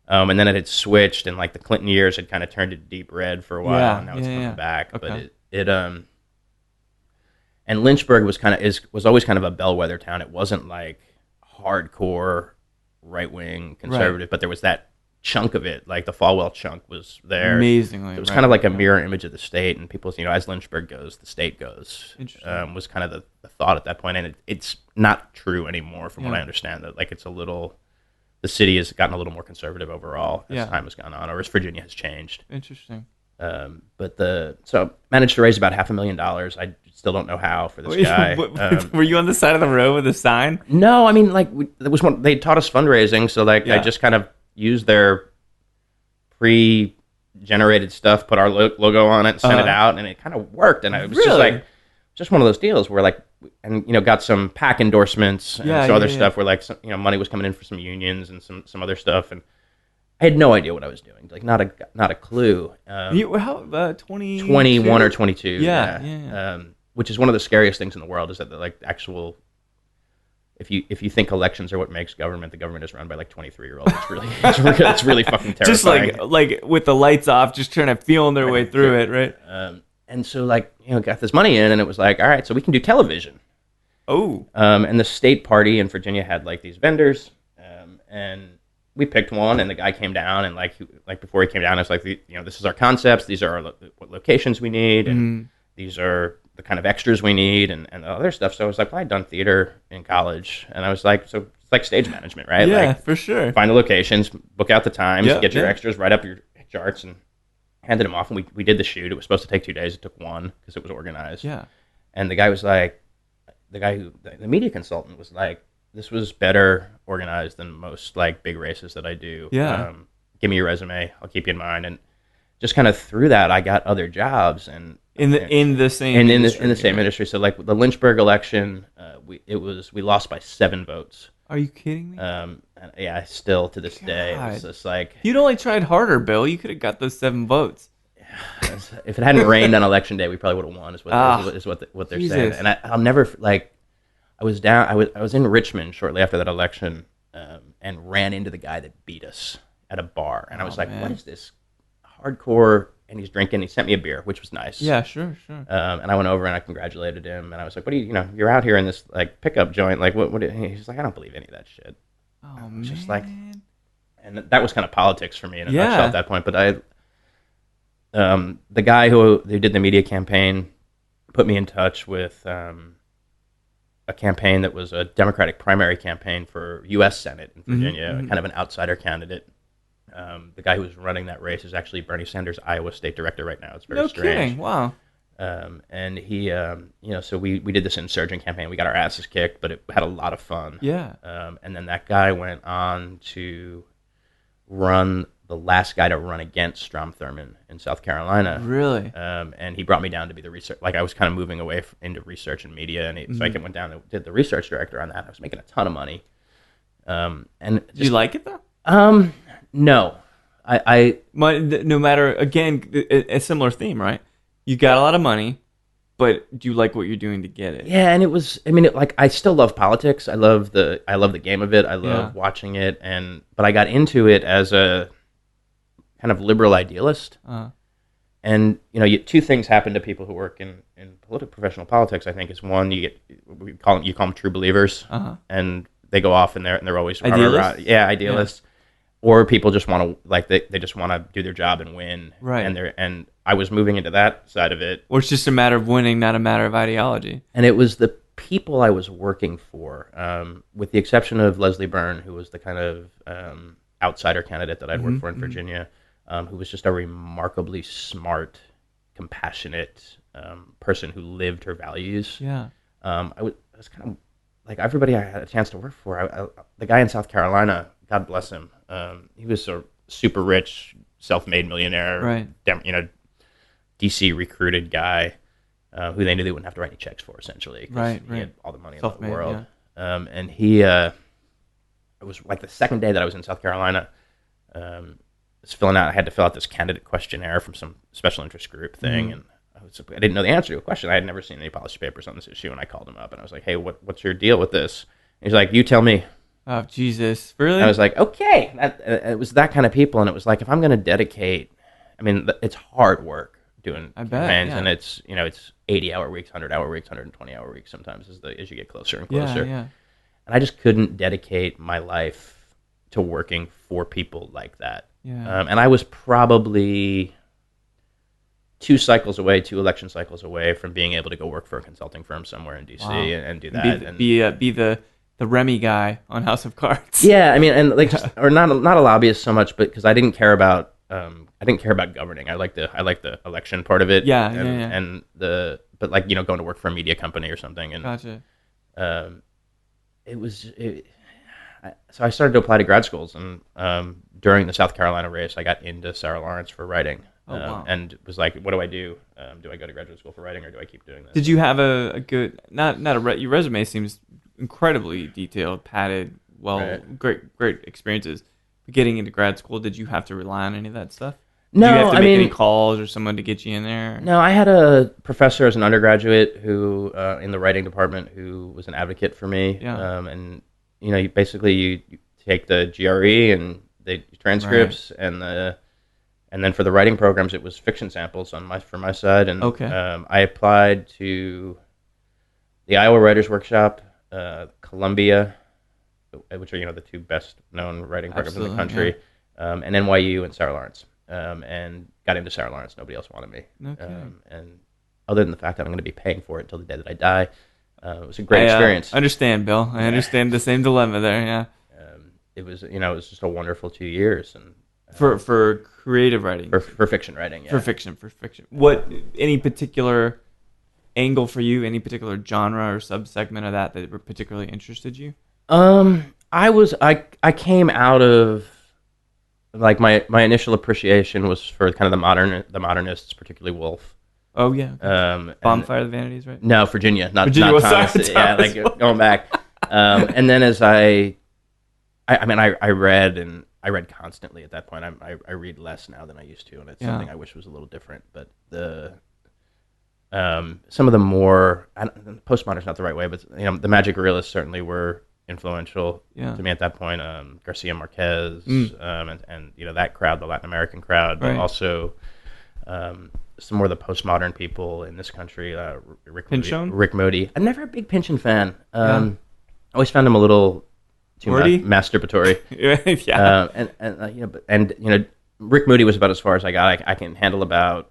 and then it had switched, and like the Clinton years had kind of turned it deep red for a while, and now it's coming back. Okay. But and Lynchburg was always kind of a bellwether town. It wasn't like hardcore right wing conservative, but there was that chunk of it, like the Falwell chunk was there. Amazingly. It was kind of like a mirror image of the state, and people, as Lynchburg goes, the state goes. Was kind of the thought at that point, and it's not true anymore from what I understand. That like the city has gotten a little more conservative overall as time has gone on, or as Virginia has changed. Interesting. So managed to raise about $500,000. I still don't know how for this guy. Were you on the side of the road with a sign? No, I mean, like there was one. They taught us fundraising, so like I just kind of used their pre-generated stuff, put our logo on it, sent it out, and it kind of worked. And it was just one of those deals where like, and got some PAC endorsements and some other stuff where like money was coming in for some unions and some other stuff, and I had no idea what I was doing, like not a clue. How 21 or 22? Yeah. Which is one of the scariest things in the world, is that the like actual. If you think elections are what makes government, the government is run by like 23-year-olds. It's really fucking terrifying. Just like with the lights off, just trying to feeling their way through it, right? And so like got this money in, and it was like, all right, so we can do television. Oh. And the state party in Virginia had like these vendors, and we picked one, and the guy came down, and like before he came down, it's like this is our concepts, these are what locations we need, and these are the kind of extras we need and the other stuff. So I was like, well, I'd done theater in college, and I was like, so it's like stage management, right? Yeah, like, for sure. Find the locations, book out the times, get your extras, write up your charts, and handed them off. And we did the shoot. It was supposed to take 2 days. It took 1 because it was organized. Yeah. And the guy was like, the media consultant was like, this was better organized than most like big races that I do. Yeah. Give me your resume. I'll keep you in mind. And just kind of through that, I got other jobs and. In the same industry. So like the Lynchburg election, we lost by 7 votes. Are you kidding me? And yeah, still to this day, it's just like you'd only tried harder, Bill. You could have got those 7 votes. If it hadn't rained on election day, we probably would have won. Is what they're saying. And I'll never like. I was in Richmond shortly after that election, and ran into the guy that beat us at a bar, and I was like, man. What is this hardcore? And he's drinking. He sent me a beer, which was nice. Yeah, sure. And I went over and I congratulated him. And I was like, "What do you're out here in this like pickup joint? Like, what?" He's like, "I don't believe any of that shit." Oh man. Just like, and that was kind of politics for me in a nutshell at that point. But the guy who did the media campaign put me in touch with a campaign that was a Democratic primary campaign for U.S. Senate in Virginia, kind of an outsider candidate. The guy who was running that race is actually Bernie Sanders' Iowa state director right now. It's very strange. No kidding. Wow. And he, so we did this insurgent campaign. We got our asses kicked, but it had a lot of fun. Yeah. And then that guy went on to run the last guy to run against Strom Thurmond in South Carolina. Really? And he brought me down to be the research. Like I was kind of moving away into research and media, and so I went down and did the research director on that. I was making a ton of money. And do you like it though? No, no matter, again, a similar theme, right? You got a lot of money, but do you like what you're doing to get it? Yeah, and it was. I mean, I still love politics. I love the game of it. I love watching it, but I got into it as a kind of liberal idealist. And 2 things happen to people who work in professional politics. I think is one, you call them true believers, and they go off and they're always idealists. Idealists. Yeah. Or people just want to they just want to do their job and win, right? And I was moving into that side of it. Or it's just a matter of winning, not a matter of ideology. And it was the people I was working for, with the exception of Leslie Byrne, who was the kind of outsider candidate that I'd worked for in Virginia, who was just a remarkably smart, compassionate person who lived her values. Yeah. I was kind of like everybody I had a chance to work for. The guy in South Carolina, God bless him. He was a super rich, self-made millionaire, right? DC recruited guy who they knew they wouldn't have to write any checks for, essentially. Right. He had all the money in the world. Yeah. And he, it was like the second day that I was in South Carolina. I had to fill out this candidate questionnaire from some special interest group thing, and I didn't know the answer to a question. I had never seen any policy papers on this issue, and I called him up, and I was like, hey, what's your deal with this? And he's like, you tell me. Oh, Jesus. Really? And I was like, okay. It was that kind of people, and it was like, if I'm going to dedicate, I mean, it's hard work doing campaigns, and it's 80-hour weeks, 100-hour weeks, 120-hour weeks sometimes as you get closer and closer. Yeah. And I just couldn't dedicate my life to working for people like that. Yeah. And I was probably 2 election cycles away from being able to go work for a consulting firm somewhere in DC and do that. Be the Remy guy on House of Cards. Yeah, I mean, and like, or not a lobbyist so much, but because I didn't care about governing. I like the election part of it. But like, going to work for a media company or something. And gotcha. So I started to apply to grad schools, and during the South Carolina race, I got into Sarah Lawrence for writing. Wow. And was like, what do I do? Do I go to graduate school for writing, or do I keep doing this? Did you have a good your resume seems incredibly detailed, padded, great experiences. But getting into grad school, did you have to rely on any of that stuff? No, did you have to make any calls or someone to get you in there? No, I had a professor as an undergraduate who in the writing department who was an advocate for me. Yeah. And you take the GRE and the transcripts and then for the writing programs it was fiction samples for my side, and I applied to the Iowa Writers Workshop, Columbia, which are the 2 best known writing programs in the country, and NYU and Sarah Lawrence, and got into Sarah Lawrence. Nobody else wanted me, and other than the fact that I'm going to be paying for it until the day that I die. It was a great experience. I understand, Bill. I understand the same dilemma there. Yeah. It was just a wonderful 2 years, and for creative writing, for fiction writing, for fiction. What any particular angle for you? Any particular genre or subsegment of that particularly interested you? I came out of like my initial appreciation was for kind of the modernists, particularly Woolf. Oh yeah. Bonfire of the Vanities, right? No, Virginia, not Thomas. Thomas. Yeah, like going back. And then as I read constantly at that point. I read less now than I used to, and it's something I wish was a little different. But some of the more postmodern's not the right way, but the magic realists certainly were influential to me at that point. Garcia Marquez, and that crowd, the Latin American crowd, but also some more of the postmodern people in this country. Rick Modi. I'm never a big Pynchon fan. I always found him a little too masturbatory. Rick Moody was about as far as I got. I can handle about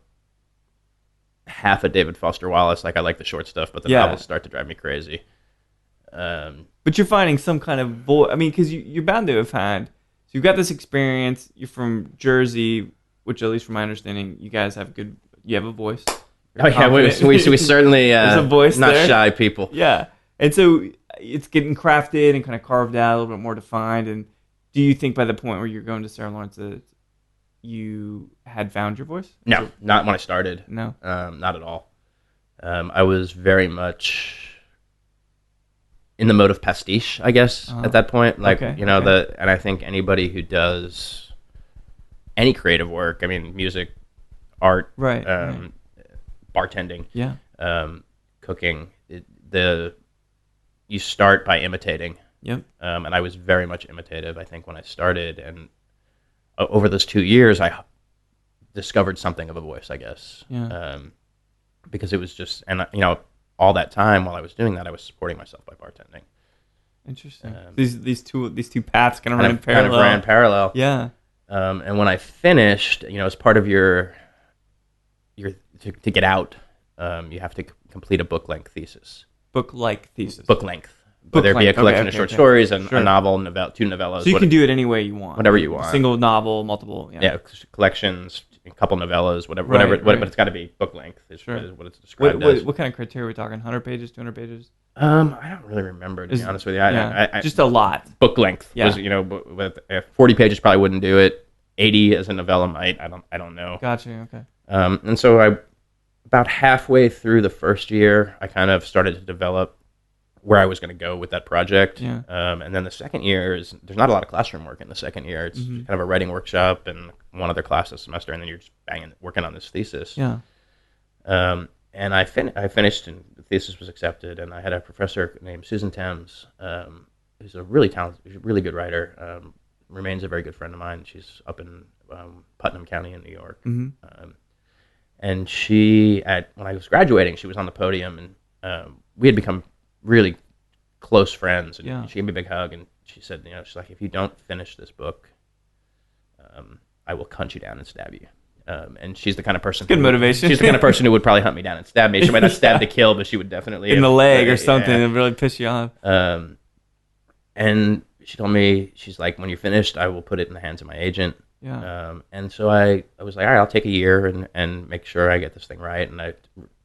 half of David Foster Wallace. Like, I like the short stuff, but the novels start to drive me crazy. But you're finding some kind of voice. I mean, because you're bound to have had. So you've got this experience. You're from Jersey, which, at least from my understanding, you guys have you have a voice. Oh yeah, we certainly there's a voice not there. Shy people. Yeah, and so it's getting crafted and kind of carved out, a little bit more defined. And do you think by the point where you're going to Sarah Lawrence that you had found your voice? No, not when I started. No, not at all. I was very much in the mode of pastiche, I guess, at that point. Like, and I think anybody who does any creative work, I mean, music, art, bartending, cooking, you start by imitating. Yep. And I was very much imitative, I think, when I started. And over those 2 years, I discovered something of a voice, I guess. Yeah. Because it was just, and all that time while I was doing that, I was supporting myself by bartending. Interesting. These two paths kind of ran parallel. Kind of ran parallel. Yeah. And when I finished, as part of your to get out, you have to complete a book-length thesis. Book-like thesis. Book-length. Whether it be a collection of short stories and a novel, two novellas. So you can do it any way you want. Whatever you want. Single novel, multiple. Yeah, collections, a couple novellas, whatever. But it's got to be book-length is what it's described as. What kind of criteria are we talking? 100 pages, 200 pages? I don't really remember, to be honest with you. I just a lot. Book-length was, with 40 pages probably wouldn't do it. 80 as a novella might. I don't know. Gotcha, okay. And so about halfway through the first year, I kind of started to develop where I was going to go with that project. Yeah. And then the second year there's not a lot of classroom work in the second year. It's kind of a writing workshop and one other class this semester, and then you're just working on this thesis. Yeah. And I finished, and the thesis was accepted, and I had a professor named Susan Thames, who's a really talented, really good writer, remains a very good friend of mine. She's up in Putnam County in New York. And when I was graduating, she was on the podium, and we had become really close friends, and she gave me a big hug, and she said, she's like, if you don't finish this book, I will hunt you down and stab you. And she's the kind of person. Good motivation. She's the kind of person who would probably hunt me down and stab me. She might not stab to kill, but she would definitely in the leg or something and really piss you off. And she told me, she's like, when you're finished, I will put it in the hands of my agent. Yeah. And so I was like, all right, I'll take a year and make sure I get this thing right. And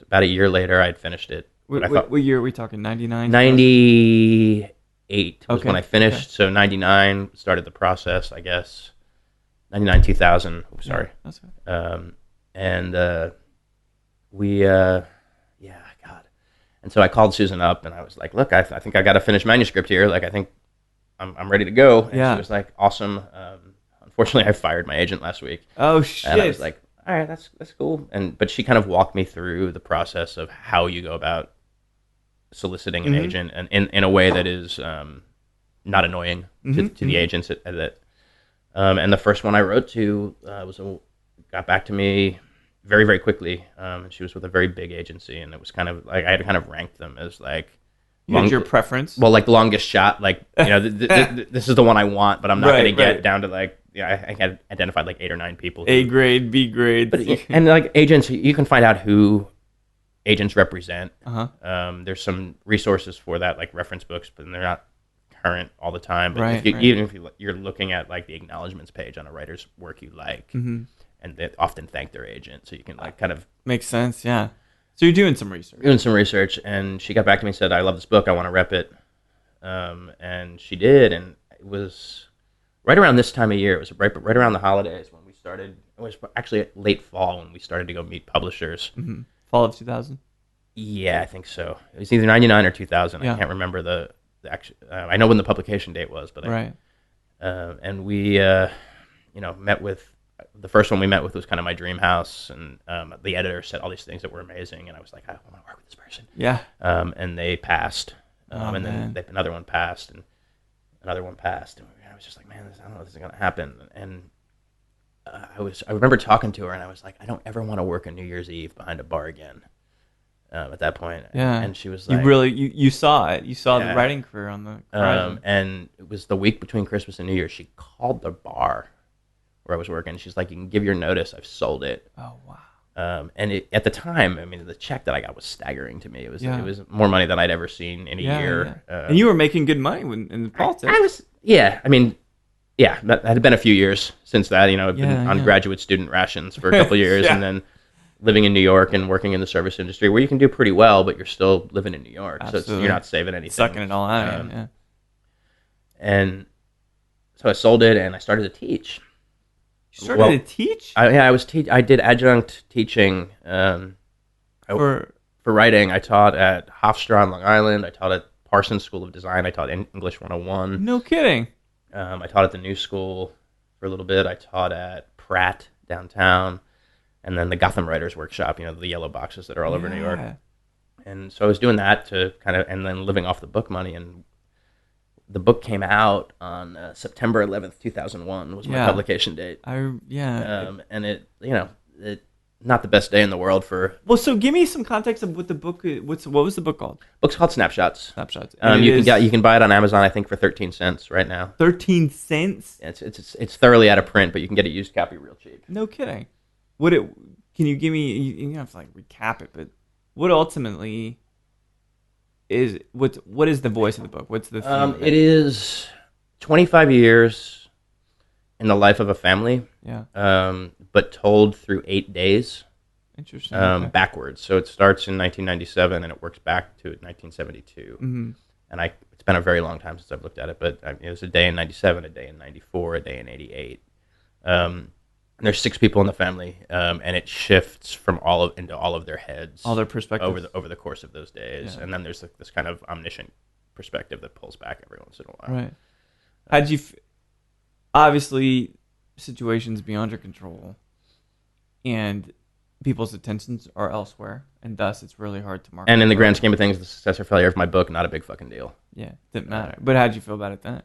about a year later, I'd finished it. What year are we talking? 99? 98 was when I finished. So 99 started the process, I guess. 99, 2000. Sorry. Yeah, that's right. God. And so I called Susan up, and I was like, look, I think I got a finished manuscript here. Like, I think I'm ready to go. And she was like, awesome. Unfortunately, I fired my agent last week. Oh, shit. And I was like, all right, that's cool. But she kind of walked me through the process of how you go about soliciting an agent, and in a way that is not annoying to the agents and the first one I wrote to got back to me very, very quickly. And she was with a very big agency, and it was kind of like I had to kind of rank them as like your preference. Well, like the longest shot, like this is the one I want, but I'm not going to get down to like I had identified like 8 or 9 people. A grade, B grade, and like agents, you can find out who agents represent. There's some resources for that, like reference books, but they're not current all the time. But even if you're looking at like the acknowledgments page on a writer's work you like, and they often thank their agent, so you can like kind of makes sense. Yeah. So you're doing some research. And she got back to me and said, I love this book, I want to rep it. And she did, and it was right around this time of year. It was right around the holidays when we started. It was actually late fall when we started to go meet publishers. Fall of 2000. Yeah, I think so. It was either 99 or 2000. I can't remember the actual. I know when the publication date was, but and we met with. The first one we met with was kind of my dream house, and the editor said all these things that were amazing, and I was like, I want to work with this person. Yeah. And they passed, and then another one passed, and another one passed, and I was just like, man, I don't know if this is going to happen. And I remember talking to her, and I was like, I don't ever want to work a New Year's Eve behind a bar again. At that point, and she was like, you saw it. You saw the writing career on the horizon. And it was the week between Christmas and New Year. She called the bar where I was working. She's like, you can give your notice. I've sold it. Oh, wow. And at the time, I mean, the check that I got was staggering to me. It was more money than I'd ever seen in a year. Yeah. And you were making good money in the politics. That had been a few years since that. I've been on graduate student rations for a couple of years, and then living in New York and working in the service industry, where you can do pretty well, but you're still living in New York. Absolutely. So you're not saving anything. Sucking it all out. And so I sold it, and I started to teach. To teach? I did adjunct teaching for writing. I taught at Hofstra on Long Island. I taught at Parsons School of Design. I taught English 101. No kidding. I taught at the New School for a little bit. I taught at Pratt downtown, and then the Gotham Writers Workshop, the yellow boxes that are all over New York. And so I was doing that to kind of, and then living off the book money. And the book came out on September 11th, 2001 was my publication date. And it, not the best day in the world for. Well, so give me some context of what the book. What was the book called? Book's called Snapshots. You can buy it on Amazon, I think, for 13 cents right now. 13 cents? It's thoroughly out of print, but you can get a used copy real cheap. No kidding. Can you give me? You don't have to recap it, but what ultimately is what is the voice of the book? What's the theme? It is 25 years in the life of a family. But told through 8 days. Interesting. Okay. Backwards. So it starts in 1997 and it works back to 1972. And it's been a very long time since I've looked at it, but it was a day in 97, a day in 94, a day in 88. And there's 6 people in the family, and it shifts from into all of their heads, all their perspectives over the course of those days. And then there's this kind of omniscient perspective that pulls back every once in a while. Right. How'd you... Obviously, situations beyond your control, and people's attentions are elsewhere, and thus it's really hard to market. And in the grand scheme of things, the success or failure of my book, not a big fucking deal. Yeah, didn't matter. But how'd you feel about it then?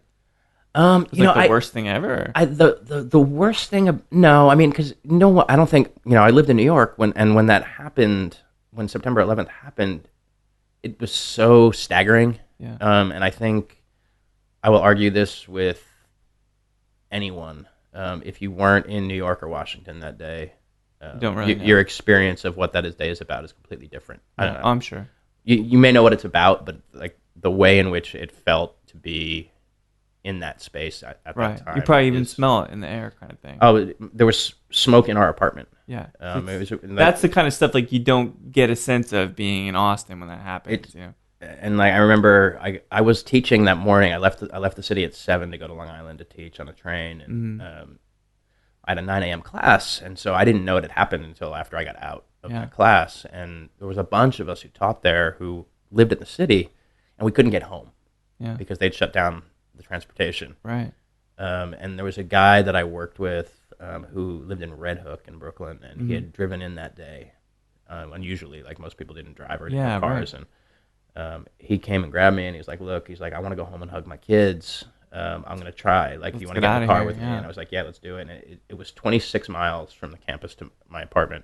It's the worst thing ever. The worst thing. No, I mean, because I don't think I lived in New York when that happened, when September 11th happened. It was so staggering. Yeah. And I think I will argue this with anyone. If you weren't in New York or Washington that day, don't really your experience of what that day is about is completely different. Yeah, I'm sure. You may know what it's about, but like the way in which it felt to be in that space at that time. You probably even smell it in the air, kind of thing. Oh, there was smoke in our apartment. Yeah. That's the kind of stuff like you don't get a sense of being in Austin when that happens. And like I remember, I was teaching that morning. I left the city at 7 to go to Long Island to teach on a train, and I had a 9 a.m. class, and so I didn't know it had happened until after I got out of that class. And there was a bunch of us who taught there who lived in the city, and we couldn't get home because they'd shut down the transportation. Right. And there was a guy that I worked with who lived in Red Hook in Brooklyn, and he had driven in that day. Unusually, like most people didn't drive or didn't have cars. Right. And he came and grabbed me, and he was like, "Look," he's like, "I want to go home and hug my kids. I'm going to try. Like, do you want to get in the car with me?" And I was like, "Yeah, let's do it." And it was 26 miles from the campus to my apartment.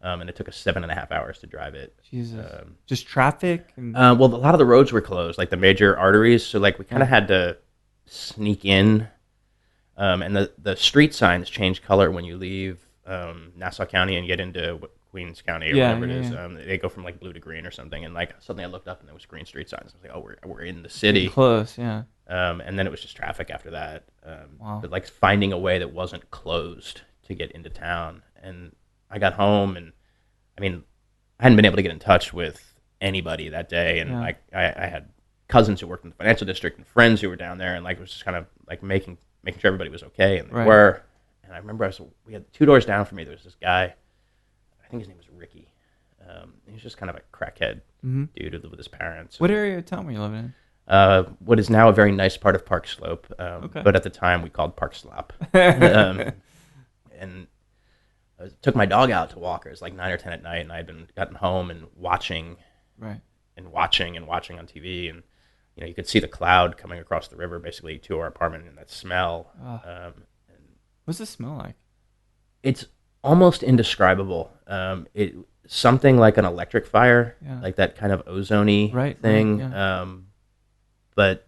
And it took us 7.5 hours to drive it. Jesus. Just traffic? Well, a lot of the roads were closed, like the major arteries. So like we kind of had to sneak in. And the street signs change color when you leave Nassau County and get into Queens County or whatever it is. They go from like blue to green or something. And like suddenly I looked up and there was green street signs. I was like, oh, we're in the city. Close, yeah. And then it was just traffic after that. Wow. But like finding a way that wasn't closed to get into town. And I got home, and I mean, I hadn't been able to get in touch with anybody that day. And like I had cousins who worked in the financial district and friends who were down there, and like it was just kind of like making sure everybody was okay, and they were. And I remember we had 2 doors down from me. There was this guy, I think his name was Ricky. He was just kind of a crackhead dude who lived with his parents. What area of town were you living in? What is now a very nice part of Park Slope, but at the time we called Park Slop. And I took my dog out to walk. It was like 9 or 10 at night, and I had gotten home and watching on TV, and you could see the cloud coming across the river basically to our apartment, and that smell. What's the smell like? It's almost indescribable. Something like an electric fire, like that kind of ozone-y thing. But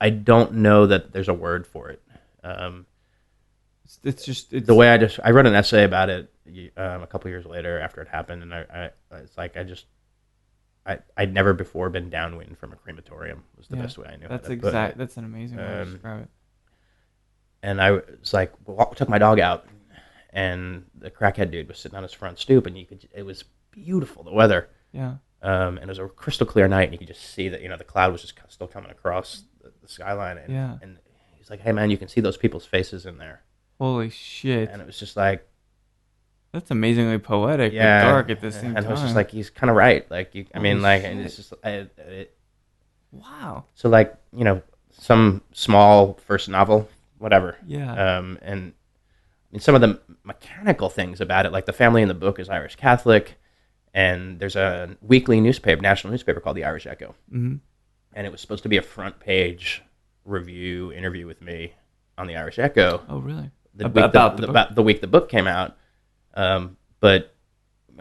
I don't know that there's a word for it. It's the way I wrote an essay about it a couple years later after it happened, and it's like I'd never before been downwind from a crematorium was the best way I knew. That's an amazing way to describe it. And I was like, took my dog out, and the crackhead dude was sitting on his front stoop, and it was beautiful, the weather. Yeah. And it was a crystal clear night, and you could just see that the cloud was just still coming across the skyline. And he's like, "Hey man, you can see those people's faces in there." Holy shit! And it was just like, that's amazingly poetic, but dark at the same time. And it was just like, he's kind of right. Like, and it's just, wow. So like, some small first novel, whatever. Yeah. And some of the mechanical things about it, like the family in the book is Irish Catholic, and there's a weekly national newspaper called the Irish Echo, and it was supposed to be a front page interview with me on the Irish Echo. Oh, really? About the week the book came out, but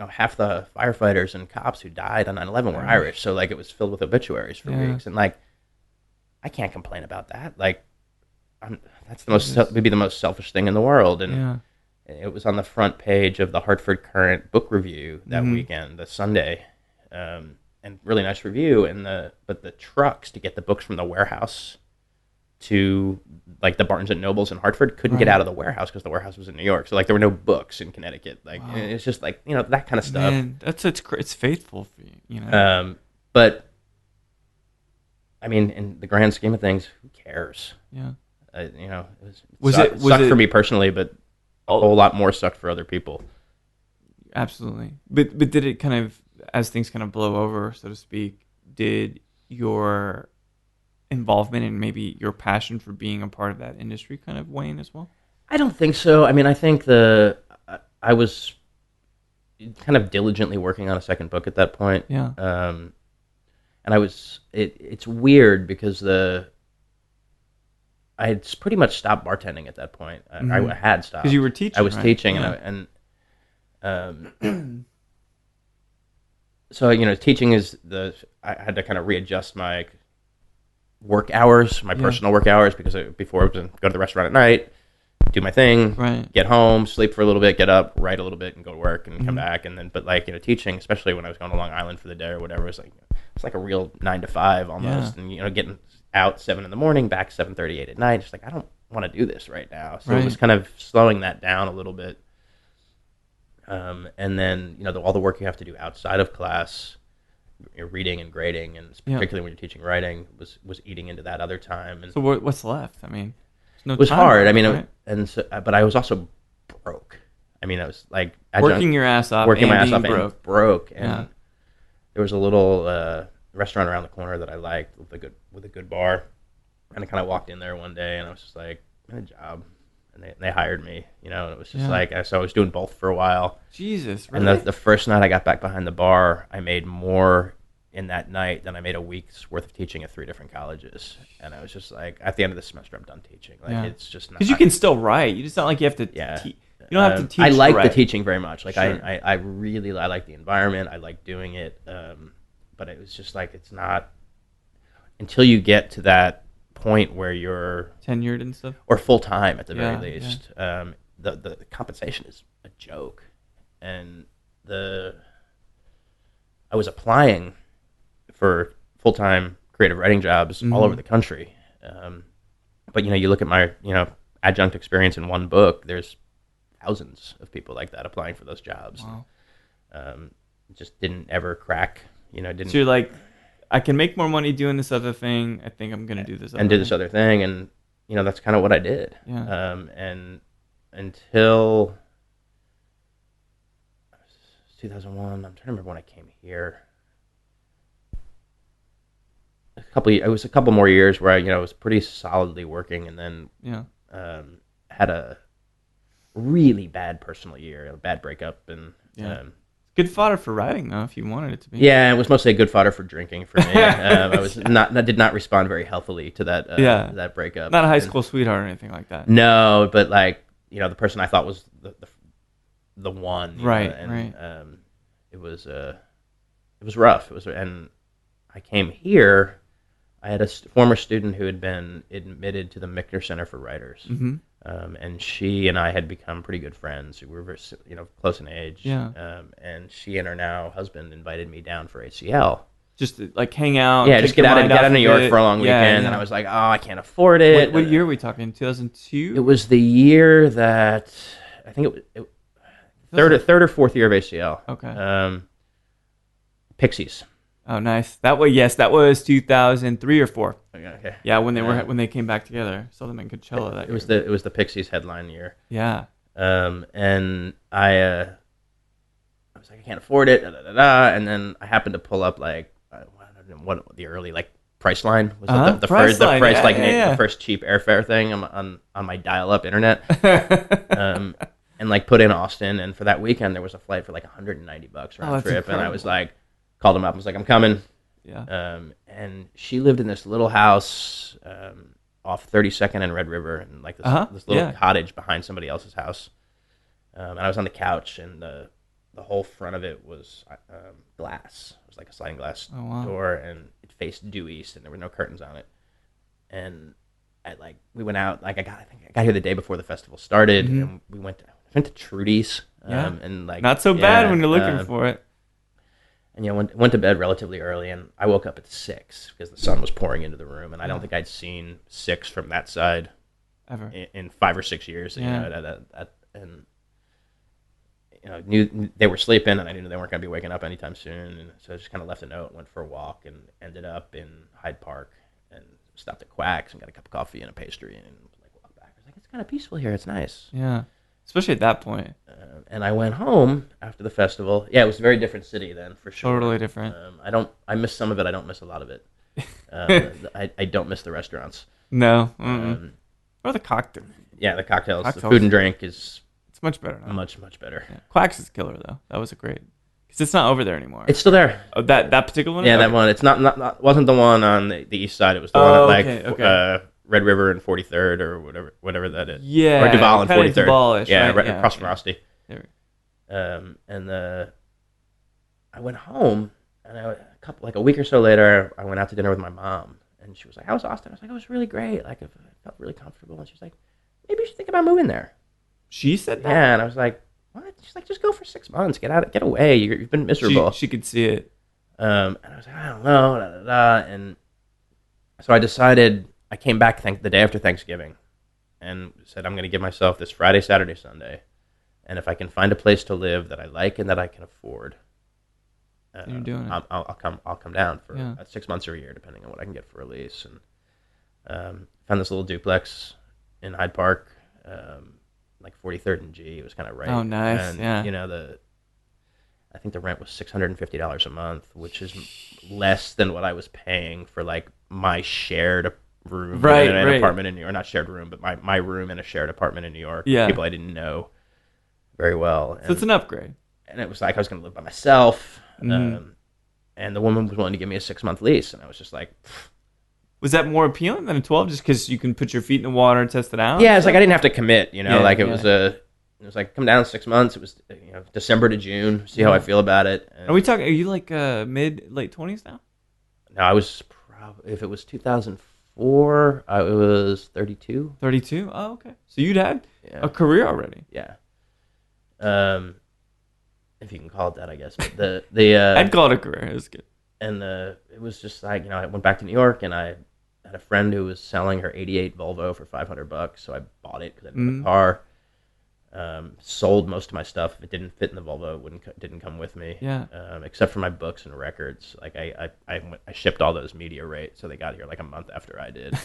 half the firefighters and cops who died on 9/11 were Irish, so like it was filled with obituaries for weeks, and like I can't complain about that. Like that's maybe the most selfish thing in the world, and it was on the front page of the Hartford Courant book review that weekend, the Sunday, and really nice review. But the trucks to get the books from the warehouse to like the Barnes and Nobles in Hartford couldn't get out of the warehouse because the warehouse was in New York. So like there were no books in Connecticut. Like it's just like that kind of stuff. Man, it's faithful for you. But I mean, in the grand scheme of things, who cares? Yeah. It sucked for me personally, but a whole lot more sucked for other people. Absolutely. But did it kind of, as things kind of blow over, so to speak, did your involvement and maybe your passion for being a part of that industry kind of wane as well? I don't think so. I mean, I think I was kind of diligently working on a second book at that point. Yeah. And it's weird because I had pretty much stopped bartending at that point. I had stopped. Because you were teaching, I was right? teaching, Yeah. So, teaching I had to kind of readjust my work hours, my personal work hours, because before I was going to go to the restaurant at night, do my thing, get home, sleep for a little bit, get up, write a little bit, and go to work and come back. And then, but teaching, especially when I was going to Long Island for the day or whatever, it's like a real 9 to 5 almost. Yeah. And getting out 7 in the morning, back 7:30, 8 at night. Just like, I don't want to do this right now. So it was kind of slowing that down a little bit. And then all the work you have to do outside of class, reading and grading, and particularly when you're teaching writing, was eating into that other time. And so what's left? I mean, it was hard. I mean, but I was also broke. I mean, I was like working your ass off, and broke. And there was a little restaurant around the corner that I liked with a good bar, and I kind of walked in there one day, and I was just like, I had a job. And they hired me, and it was just so I was doing both for a while. Jesus, really? And the first night I got back behind the bar, I made more in that night than I made a week's worth of teaching at 3 different colleges. And I was just like, at the end of the semester, I'm done teaching. It's just not... Because you can still write. You just not like you have to... you don't have to teach. I like the teaching very much. Like, sure. I really like the environment. I like doing it. But it was just like, it's not... Until you get to that point where you're tenured and stuff, or full time at the very least, the compensation is a joke. And I was applying for full time creative writing jobs all over the country, but you look at my adjunct experience in one book. There's thousands of people like that applying for those jobs. Wow. Just didn't ever crack. Didn't. So you're like, I can make more money doing this other thing. I think I'm going to do this this other thing. And, that's kind of what I did. Yeah. And until 2001, I'm trying to remember when I came here. It was a couple more years where I was pretty solidly working, and then had a really bad personal year, a bad breakup. And good fodder for writing, though, if you wanted it to be. Yeah, it was mostly a good fodder for drinking for me. I did not respond very healthily to that that breakup. Not a high school sweetheart or anything like that. No, but the person I thought was the one. Right. It was rough. And I came here. I had a former student who had been admitted to the Michner Center for Writers. Mm-hmm. And she and I had become pretty good friends. We were very, close in age. Yeah. And she and her now husband invited me down for ACL. Just to, hang out. Yeah, just get out of New York for a long weekend. And I was like, oh, I can't afford it. What year are we talking? 2002? It was the year that I think it third or fourth year of ACL. Okay. Pixies. Oh, nice. That was 2003 or 4. Okay. Yeah, when they came back together. Saw them in Coachella that year. It was the Pixies headline year. Yeah. And I was like, I can't afford it. And then I happened to pull up I don't know what the early Priceline was. The first cheap airfare thing on my dial-up internet. And put in Austin, and for that weekend there was a flight for $190 round trip, and I was called him up. I was like, I'm coming. Yeah. And she lived in this little house off 32nd and Red River, and this little cottage behind somebody else's house. And I was on the couch, and the whole front of it was glass. It was like a sliding glass door, and it faced due east, and there were no curtains on it. And we went out. I got here the day before the festival started, and we went to Trudy's. And not so bad when you're looking for it. And went to bed relatively early, and I woke up at 6 because the sun was pouring into the room, and I don't think I'd seen 6 from that side ever in 5 or 6 years. Knew they were sleeping, and I knew they weren't going to be waking up anytime soon, and so I just kind of left a note, went for a walk, and ended up in Hyde Park, and stopped at Quack's and got a cup of coffee and a pastry, and walked back. I was like, it's kind of peaceful here. It's nice. Yeah, especially at that point. And I went home after the festival. Yeah, it was a very different city then, for sure. Totally different. I miss some of it. I don't miss a lot of it. I don't miss the restaurants. No. Or the cocktail. Yeah, the cocktails. The food and drink is... It's much better now. Much, much better. Yeah. Quacks is killer, though. That was a great... Because it's not over there anymore. It's still there. Oh, that particular one? Yeah, that one. It's not wasn't the one on the east side. It was the one at Red River and 43rd or whatever that is. Yeah. Or Duval and 43rd. Duval-ish, yeah, right? across from Frosty. I went home, and a week or so later, I went out to dinner with my mom, and she was like, "How was Austin?" I was like, "It was really great. Like, I felt really comfortable." And she's like, "Maybe you should think about moving there." She said that? Yeah, and I was like, "What?" She's like, "Just go for 6 months. Get away. You've been miserable." She could see it. And I was like, "I don't know." And so I decided. I came back the day after Thanksgiving, and said, "I'm going to give myself this Friday, Saturday, Sunday, and if I can find a place to live that I like and that I can afford, you're doing it. I'll come down for 6 months or a year, depending on what I can get for a lease." And found this little duplex in Hyde Park, like 43rd and G. It was kind of right. Oh, nice. And, I think the rent was $650 a month, which is less than what I was paying for like my shared room in an apartment in New York. Not shared room, but my room in a shared apartment in New York. Yeah. People I didn't know very well. So it's an upgrade. And it was like I was going to live by myself. Mm. And the woman was willing to give me a 6-month lease. And I was just like... Was that more appealing than a 12 just because you can put your feet in the water and test it out? Yeah, it's like I didn't have to commit, It was like, come down 6 months. It was December to June. See how I feel about it. And are you like late 20s now? No, I was if it was 2004, I was 32. 32? Oh, okay. So you'd had a career already. Yeah. If you can call it that, I guess. But the I'd call it a career. It was good. And it was just like, I went back to New York, and I had a friend who was selling her 88 Volvo for $500, so I bought it because I didn't have a car. Sold most of my stuff. If it didn't fit in the Volvo, it didn't come with me. Yeah. Except for my books and records. Like I shipped all those media rates, so they got here like a month after I did.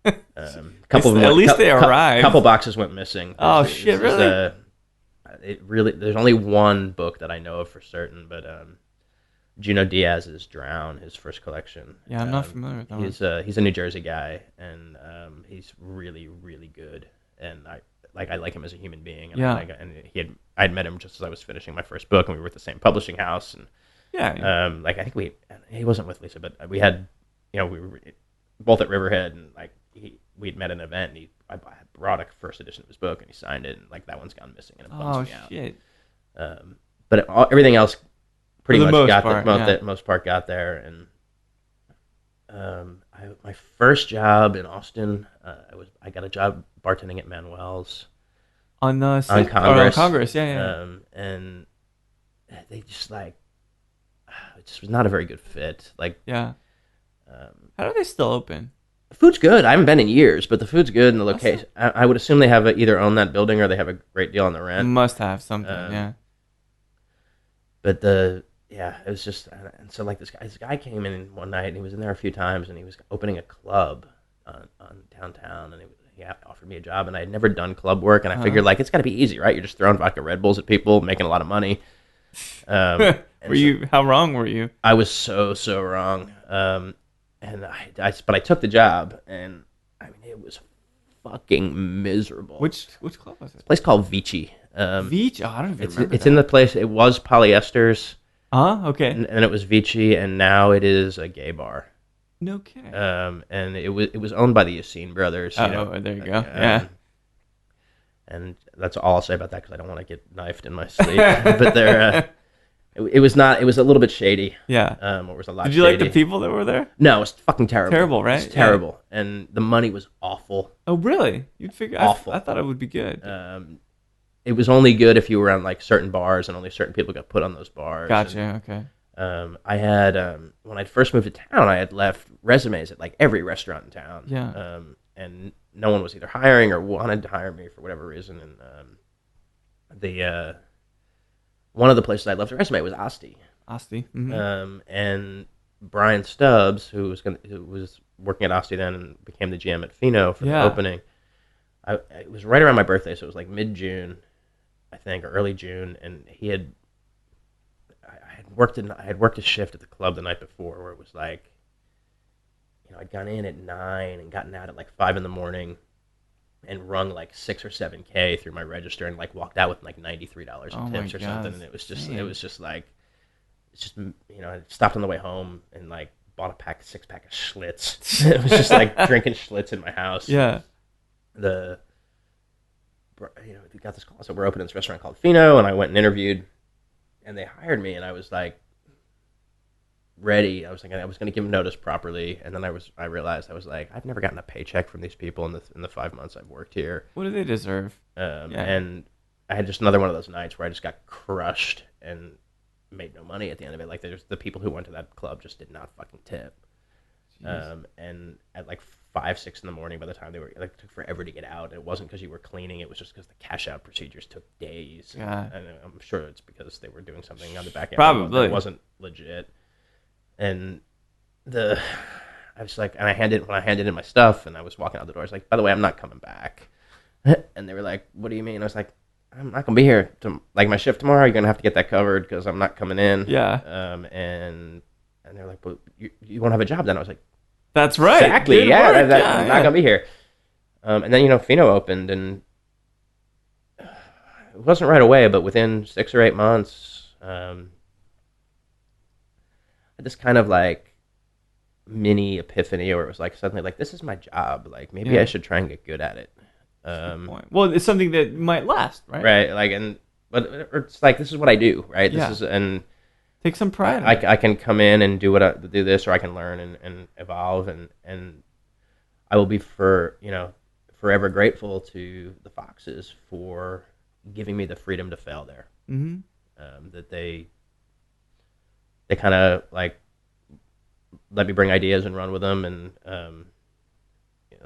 At least they arrived. A couple boxes went missing. Oh shit! Really? There's only one book that I know of for certain, but Junot Diaz's Drown, his first collection. Yeah, I'm not familiar with that. He's a New Jersey guy, and he's really, really good. And I like him as a human being. And I'd met him just as I was finishing my first book, and we were at the same publishing house. And I think he wasn't with Lisa, but we had, we were both at Riverhead, and like we'd met at an event, and I brought a first edition of his book, and he signed it, and like that one's gone missing, and it bums me out. Shit. But everything else pretty much got part, there. Most part got there, and my first job in Austin, I got a job bartending at Manuel's on Congress. On Congress, yeah. And they just it just was not a very good fit. How are they still open? The food's good. I haven't been in years, but the food's good, and the location. I would assume they have either own that building or they have a great deal on the rent. Must have something, yeah. But it was just, and so like this guy came in one night, and he was in there a few times, and he was opening a club on downtown, and he offered me a job, and I had never done club work, and I figured it's got to be easy, right? You're just throwing vodka Red Bulls at people, making a lot of money. How wrong were you? I was so wrong. But I took the job, and I mean it was fucking miserable. Which club was it? It's a place called Vici. Vici? Oh, I don't even remember. It's in the place. It was Polyesters. Okay. And it was Vici, and now it is a gay bar. No kidding. And it was owned by the Yassine brothers. There you go. Yeah. And that's all I'll say about that because I don't want to get knifed in my sleep. But they're. It was not. It was a little bit shady. Yeah. It was a lot. Did you like the people that were there? No, it was fucking terrible. Terrible, right? It was terrible, and the money was awful. Oh, really? You'd figure awful. I thought it would be good. It was only good if you were on like certain bars, and only certain people got put on those bars. Gotcha. Okay. I had when I first moved to town, I had left resumes at like every restaurant in town. Yeah. And no one was either hiring or wanted to hire me for whatever reason, and one of the places I left a resume was Asti. Mm-hmm. And Brian Stubbs, who was working at Asti then and became the GM at Fino for the opening. It was right around my birthday, so it was like mid-June, I think, or early June, and I had worked a shift at the club the night before where it was like, I'd gone in at 9 and gotten out at like 5 in the morning and rung like 6 or 7K through my register and like walked out with like $93 in tips or something. And it was just like, I stopped on the way home and like bought a 6-pack of Schlitz. It was just like drinking Schlitz in my house. Yeah. We got this call, so we're opening this restaurant called Fino, and I went and interviewed, and they hired me, and I was like ready. I was like, I was going to give them notice properly, and then I realized I was like, I've never gotten a paycheck from these people in the 5 months I've worked here. What do they deserve? And I had just another one of those nights where I just got crushed and made no money at the end of it. Like, there's the people who went to that club just did not fucking tip. And at like 5, 6 in the morning, by the time it took forever to get out. It wasn't because you were cleaning; it was just because the cash out procedures took days. Yeah. And I'm sure it's because they were doing something on the back end. Probably. It wasn't legit. And I was like, when I handed in my stuff, and I was walking out the door, I was like, by the way, I'm not coming back. And they were like, what do you mean? I was like, I'm not gonna be here like my shift tomorrow. You're gonna have to get that covered because I'm not coming in. Yeah. And they're like, but you won't have a job then. I was like, that's right. Exactly. I'm not gonna be here. And then Fino opened, and it wasn't right away, but within 6 or 8 months, I had this kind of like mini epiphany, where it was like suddenly like, this is my job. Like maybe I should try and get good at it. Well, it's something that might last, right? Right. Like, but it's like, this is what I do, right? Yeah. Take some pride. I can come in and do this, or I can learn and evolve, and I will be forever grateful to the Foxes for giving me the freedom to fail there. Mm-hmm. That they kind of like let me bring ideas and run with them, and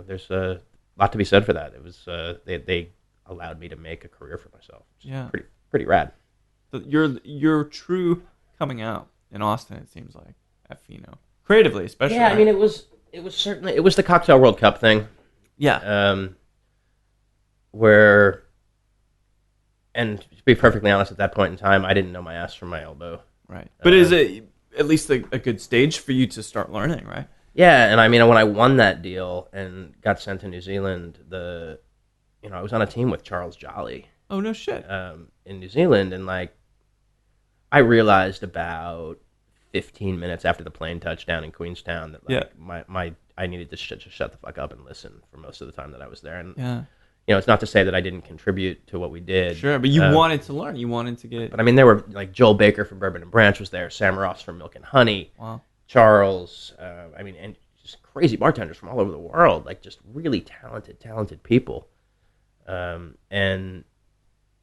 there's a lot to be said for that. It was they allowed me to make a career for myself. Pretty rad. So your true coming out in Austin, it seems like, at Fino, creatively especially. Yeah, I mean, it was certainly the Cocktail World Cup thing. Yeah. Where, and to be perfectly honest, at that point in time, I didn't know my ass from my elbow. Right. But is it at least a good stage for you to start learning, right? Yeah, and I mean, when I won that deal and got sent to New Zealand, I was on a team with Charles Jolly. Oh, no shit. In New Zealand, and like, I realized about 15 minutes after the plane touched down in Queenstown that like I needed to shut the fuck up and listen for most of the time that I was there. And it's not to say that I didn't contribute to what we did. Sure, but you wanted to learn. You wanted to get. But I mean, there were like Joel Baker from Bourbon and Branch was there, Sam Ross from Milk and Honey, wow. Charles. And just crazy bartenders from all over the world, like just really talented people. And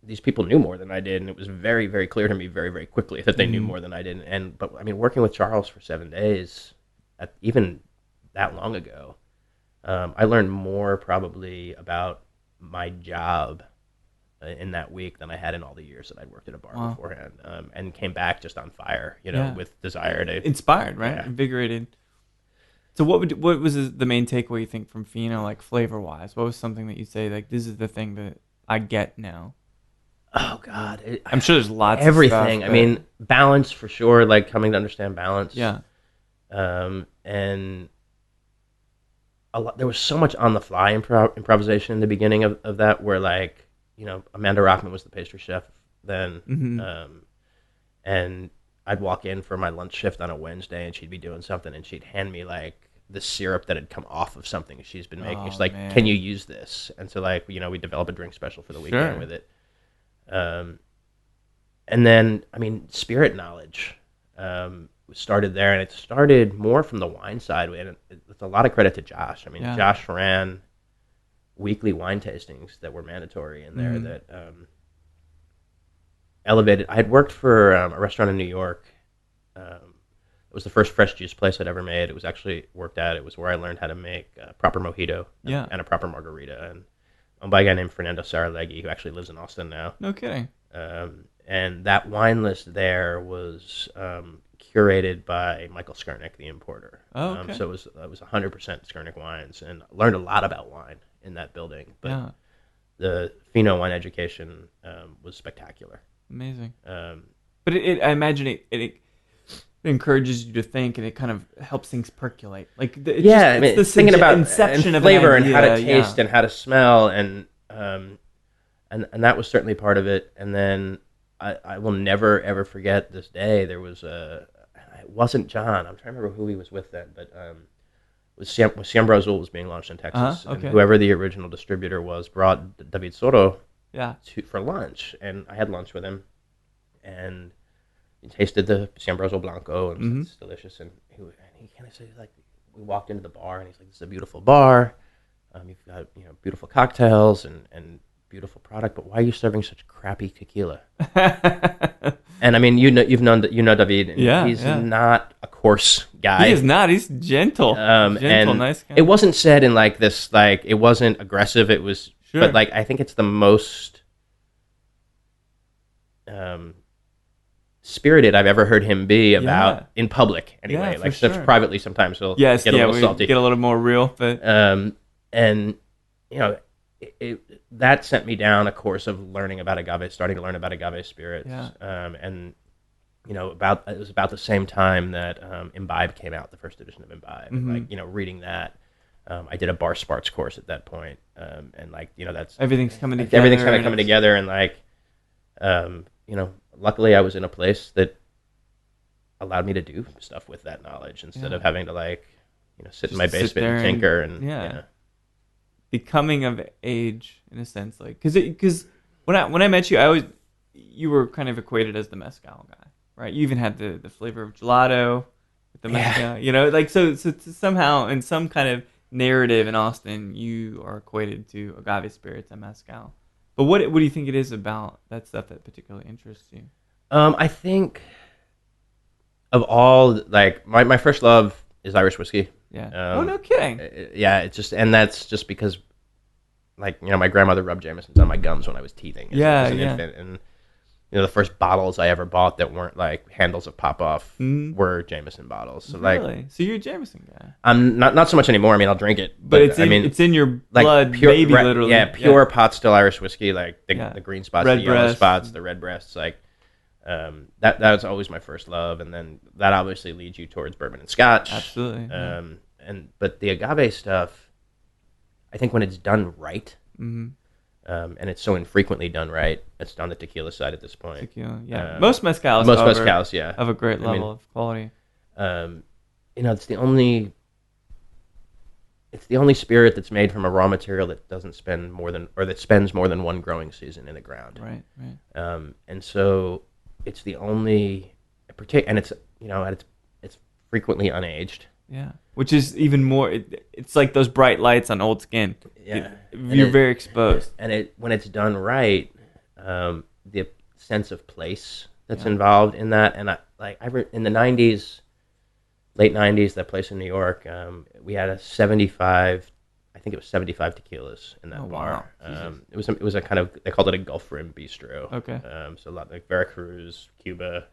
these people knew more than I did, and it was very, very clear to me very, very quickly that they knew more than I did. But I mean, working with Charles for 7 days, even that long ago, I learned more probably about my job in that week than I had in all the years that I'd worked at a bar beforehand, and came back just on fire, with desire to... Inspired, right? Yeah. Invigorated. So what was the main takeaway you think from Fino, like flavor-wise? What was something that you say, like, this is the thing that I get now? Oh, God. I'm sure there's lots everything. of stuff. I mean, balance for sure, like coming to understand balance. Yeah. And there was so much on-the-fly improvisation in the beginning of that, where, like, Amanda Rockman was the pastry chef then. Mm-hmm. And I'd walk in for my lunch shift on a Wednesday, and she'd be doing something, and she'd hand me, like, the syrup that had come off of something she's been making. She's like, man, can you use this? And so, like, we develop a drink special for the weekend with it. And then, I mean, spirit knowledge started there, and it started more from the wine side, and it's a lot of credit to Josh. I mean, Josh ran weekly wine tastings that were mandatory in there that elevated. I had worked for a restaurant in New York. It was the first fresh juice place I'd ever made. It was actually worked at. It was where I learned how to make a proper mojito and a proper margarita, and owned by a guy named Fernando Saralegui, who actually lives in Austin now. No kidding. And that wine list there was curated by Michael Skurnick, the importer. Oh, okay. So it was 100% Skurnick wines, and learned a lot about wine in that building. But the pheno wine education was spectacular. Amazing. But I imagine it encourages you to think, and it kind of helps things percolate. Like it's the thinking about inception and of flavor an idea, and how to taste and how to smell, and that was certainly part of it. And then I will never ever forget this day. There was it wasn't John. I'm trying to remember who he was with then, but was Siembra Azul was being launched in Texas, okay. and whoever the original distributor was brought David Soto for lunch, and I had lunch with him, and he tasted the Siembra Azul Blanco, and said, it's delicious, and he kind of said, like, we walked into the bar, and he's like, this is a beautiful bar, you've got beautiful cocktails and beautiful product, but why are you serving such crappy tequila? And I mean, you've known David, and he's not a coarse guy. He is not. He's gentle, and nice guy. It wasn't said in like this, like it wasn't aggressive. It was, but like I think it's the most spirited I've ever heard him be about in public. Anyway, like privately sometimes he'll get a little salty, get a little more real, but and that sent me down a course of learning about agave, starting to learn about agave spirits. And it was about the same time that Imbibe came out, the first edition of Imbibe. And reading that, I did a Bar Sparks course at that point. And that's everything's coming together. Everything's kind of coming together, and luckily I was in a place that allowed me to do stuff with that knowledge instead of having to sit in my basement and tinker and becoming of age in a sense, like because when I met you, you were kind of equated as the mezcal guy, right? You even had the flavor of gelato with the mezcal, so somehow in some kind of narrative in Austin, you are equated to agave spirits and mezcal. But what do you think it is about that stuff that particularly interests you? I think of all, like my first love is Irish whiskey. Yeah. No kidding. It's just, and that's just because, my grandmother rubbed Jameson's on my gums when I was teething as an infant, and the first bottles I ever bought that weren't like handles of pop off were Jameson bottles. So really? So you're a Jameson guy? I'm not so much anymore. I mean, I'll drink it, but it's in your blood, pure, baby, literally. Yeah, pure pot still Irish whiskey, like the green spots, the yellow spots, the red breasts, that was always my first love, and then that obviously leads you towards bourbon and Scotch. Absolutely. But the agave stuff, I think when it's done right, and it's so infrequently done right, it's on the tequila side at this point. Tequila, most mezcals, have a great level of quality. It's the only spirit that's made from a raw material that doesn't spend more than one growing season in the ground. Right. And so it's the only, and it's it's frequently unaged. Yeah, which is even more. It's like those bright lights on old skin. Yeah, you're very exposed. And when it's done right, the sense of place that's involved in that, and in the '90s, late '90s, that place in New York, we had a 75. I think it was 75 tequilas in that bar. Wow. It was a kind of, they called it a Gulf Rim bistro. Okay. So a lot like Veracruz, Cuba,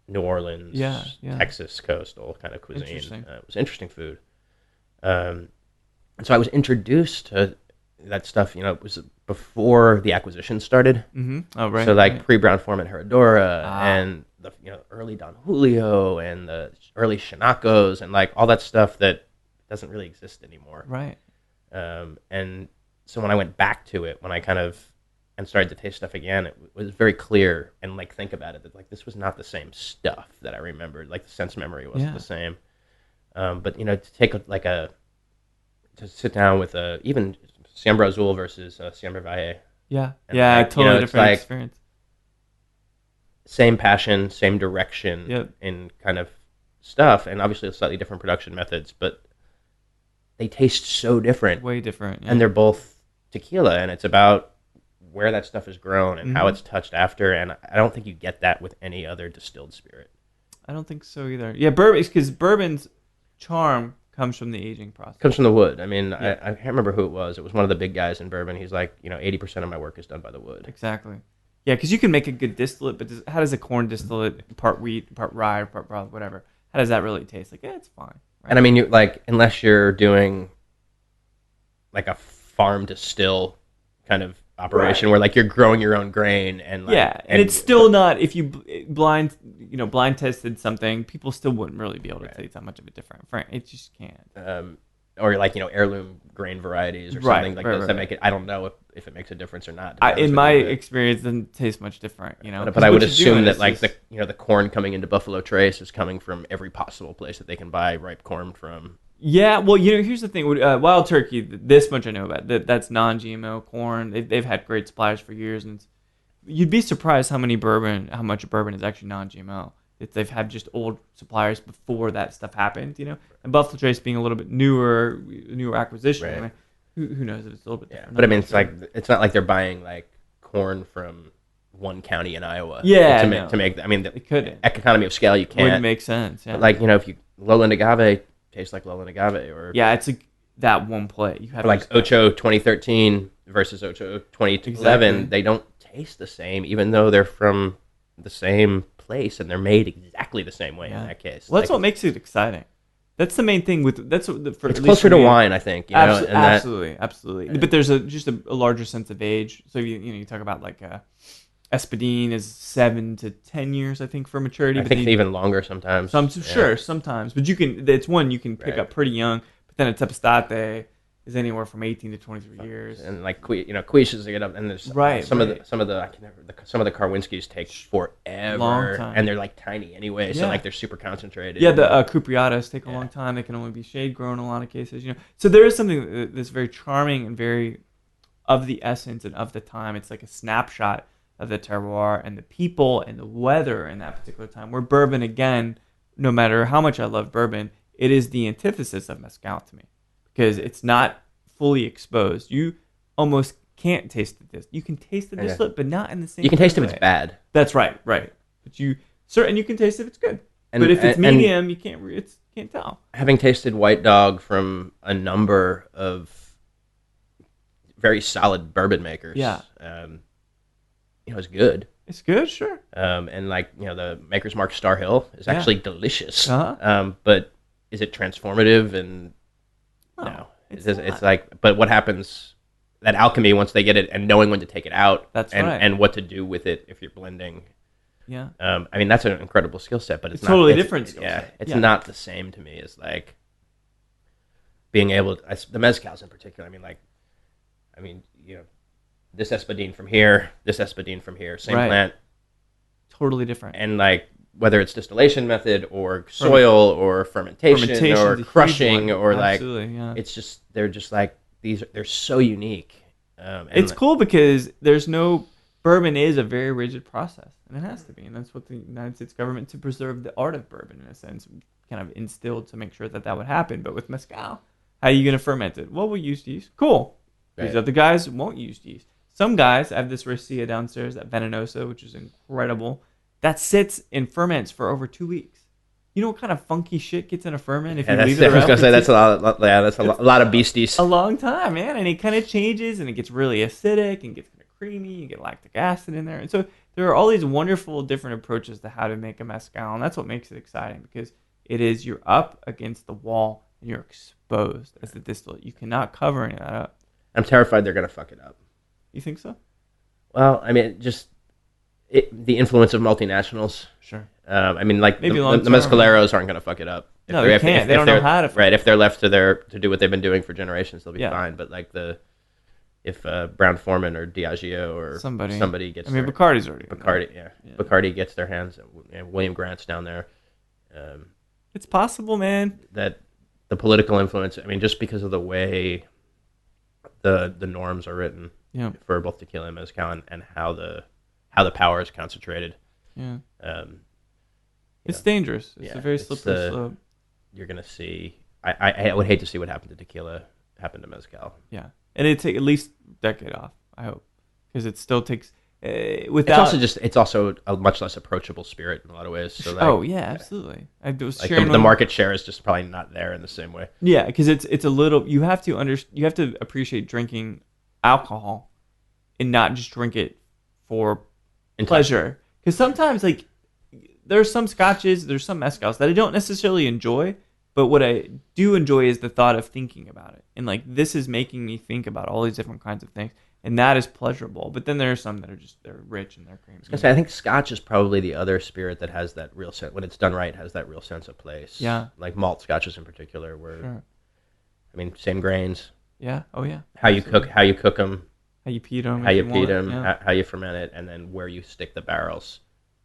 New Orleans, Texas coastal kind of cuisine. It was interesting food. And so I was introduced to that stuff, it was before the acquisition started. Mm-hmm. Oh, right. So pre-Brown Forman Herradura and the early Don Julio and the early Shinakos and all that stuff that doesn't really exist anymore. Right. And so when I went back to it, when I kind of and started to taste stuff again, it was very clear and think about it that this was not the same stuff that I remembered. The sense memory wasn't the same. But to take to sit down with even Siembra Azul versus Siembra Valle. Yeah. Totally different experience. Same passion, same direction in kind of stuff, and obviously slightly different production methods, but they taste so different. Way different. Yeah. And they're both tequila, and it's about where that stuff is grown and how it's touched after, and I don't think you get that with any other distilled spirit. I don't think so either. Yeah, because bourbon's charm comes from the aging process. Comes from the wood. I mean, I can't remember who it was. It was one of the big guys in bourbon. He's like, 80% of my work is done by the wood. Exactly. Yeah, because you can make a good distillate, but how does a corn distillate, part wheat, part rye, part broth, whatever, how does that really taste? It's fine. Right? And I mean, unless you're doing a farm to still kind of operation where like you're growing your own grain and like, and it's still not, if you blind tested something, people still wouldn't really be able to tell you that much of a difference. It just can't. Or like heirloom grain varieties or something like does that make it? I don't know if it makes a difference or not. In my experience, it doesn't taste much different. But I would assume that like the corn coming into Buffalo Trace is coming from every possible place that they can buy ripe corn from. Yeah, well, here's the thing. Wild turkey, this much I know about. That's non-GMO corn. They've had great suppliers for years, and you'd be surprised how much bourbon is actually non-GMO. They've had just old suppliers before that stuff happened, And Buffalo Trace being a little bit newer acquisition. Right. I mean, who knows if it's a little bit different. But I mean, it's not like they're buying like corn from one county in Iowa. Yeah, to make. I mean, the economy of scale, you can't. Wouldn't make sense. Yeah. But like if you lowland agave tastes like lowland agave, or it's like that one play. You have like Ocho 2013 versus Ocho 2011. Exactly. They don't taste the same, even though they're from the same place and they're made exactly the same way in that case. Well, that's what makes it exciting. That's the main thing it's closer to wine, I think. Absolutely. But there's just a larger sense of age. So you talk about like Espadine is 7 to 10 years, I think, for maturity. I think even longer sometimes. Sometimes. But it's one you can pick up pretty young. But then a Tepestate is anywhere from 18 to 23 years. And like Quiches get up, and there's some of the Karwinskis take forever, long time. And they're like tiny anyway, so like they're super concentrated. Yeah, the Cupriatas take a long time. They can only be shade grown in a lot of cases, So there is something that's very charming and very of the essence and of the time. It's like a snapshot of the terroir and the people and the weather in that particular time. Where bourbon, again, no matter how much I love bourbon, it is the antithesis of mezcal to me. Because it's not fully exposed. You almost can't taste the distillate. You can taste the distillate, but not in the same way. You can taste if it's bad. That's right. But you can taste if it's good. But if it's medium, you can't tell. Having tasted White Dog from a number of very solid bourbon makers, it's good. It's good, sure. And like the Maker's Mark Star Hill is actually delicious. Uh-huh. But is it transformative? And no, it's like, but what happens, that alchemy once they get it and knowing when to take it out and what to do with it if you're blending. Yeah. I mean, that's an incredible skill set, but it's not totally different skill set. It's not the same to me as like being able to, the mezcals in particular. This Espadine from here, same plant. Totally different. And like, whether it's distillation method or soil or fermentation or crushing or like, it's just, they're just like, they're so unique. It's cool because bourbon is a very rigid process, and it has to be. And that's what the United States government, to preserve the art of bourbon, in a sense, kind of instilled to make sure that would happen. But with mezcal, how are you going to ferment it? Well, we'll use yeast. Cool. These other guys won't use yeast. Some guys have this Racia downstairs, that Venenosa, which is incredible, that sits in ferments for over 2 weeks. You know what kind of funky shit gets in a ferment if you leave it around? I was gonna say that's a lot of beasties. A long time, man, and it kind of changes, and it gets really acidic and gets kind of creamy. You get lactic acid in there, and so there are all these wonderful different approaches to how to make a mezcal, and that's what makes it exciting because you're up against the wall and you're exposed as the distillate. You cannot cover any of that up. I'm terrified they're gonna fuck it up. You think so? Well, I mean, the influence of multinationals. Sure. I mean, like the mezcaleros aren't going to fuck it up. No, they can't. They don't know how to. Right. If they're left to do what they've been doing for generations, they'll be fine. But like if Brown-Forman or Diageo or somebody gets, Bacardi's already. Bacardi gets their hands. And William Grant's down there. It's possible, man. That the political influence. I mean, just because of the way the norms are written for both tequila and mezcal, and how the power is concentrated. Yeah. It's dangerous. It's a very slippery slope. You're going to see... I would hate to see what happened to tequila happen to mezcal. Yeah. And it'd take at least a decade off, I hope. Because it still takes... It's also a much less approachable spirit in a lot of ways. So absolutely. The market share is just probably not there in the same way. Yeah, because it's a little... You have to appreciate drinking alcohol and not just drink it for pleasure. Because sometimes, like... There's some scotches, there's some mezcals that I don't necessarily enjoy, But what I do enjoy is the thought of thinking about it. And like, this is making me think about all these different kinds of things. And that is pleasurable. But then there are some that are just, they're rich and they're creamy. I was gonna say, I think Scotch is probably the other spirit that has that real sense, when it's done right, has that real sense of place. Yeah. Like malt Scotches in particular, where, sure. I mean, same grains. Yeah. Oh yeah. How you cook them. How you peat them. Yeah. How you ferment it, and then where you stick the barrels.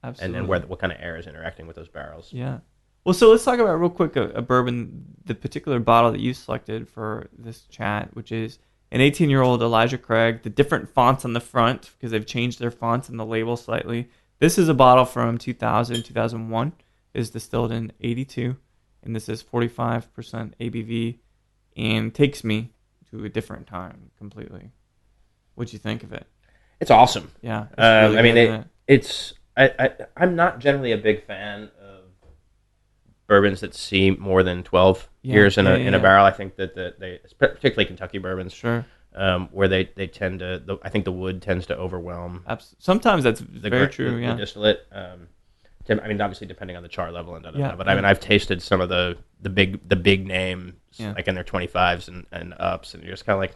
Absolutely. And then what kind of air is interacting with those barrels. Yeah. Well, so let's talk about real quick a bourbon, the particular bottle that you selected for this chat, which is an 18-year-old Elijah Craig, the different fonts on the front, because they've changed their fonts and the label slightly. This is a bottle from 2001. It is distilled in 82, and this is 45% ABV, and takes me to a different time completely. What'd you think of it? It's awesome. Yeah. Really I mean, I'm not generally a big fan of bourbons that see more than 12 years in a barrel. I think that they, particularly Kentucky bourbons, sure, where they tend to, I think the wood tends to overwhelm. Sometimes that's very true. The distillate. I mean, obviously depending on the char level and but I mean, I've tasted some of the big names, like in their 25s and ups, and you're just kind of like,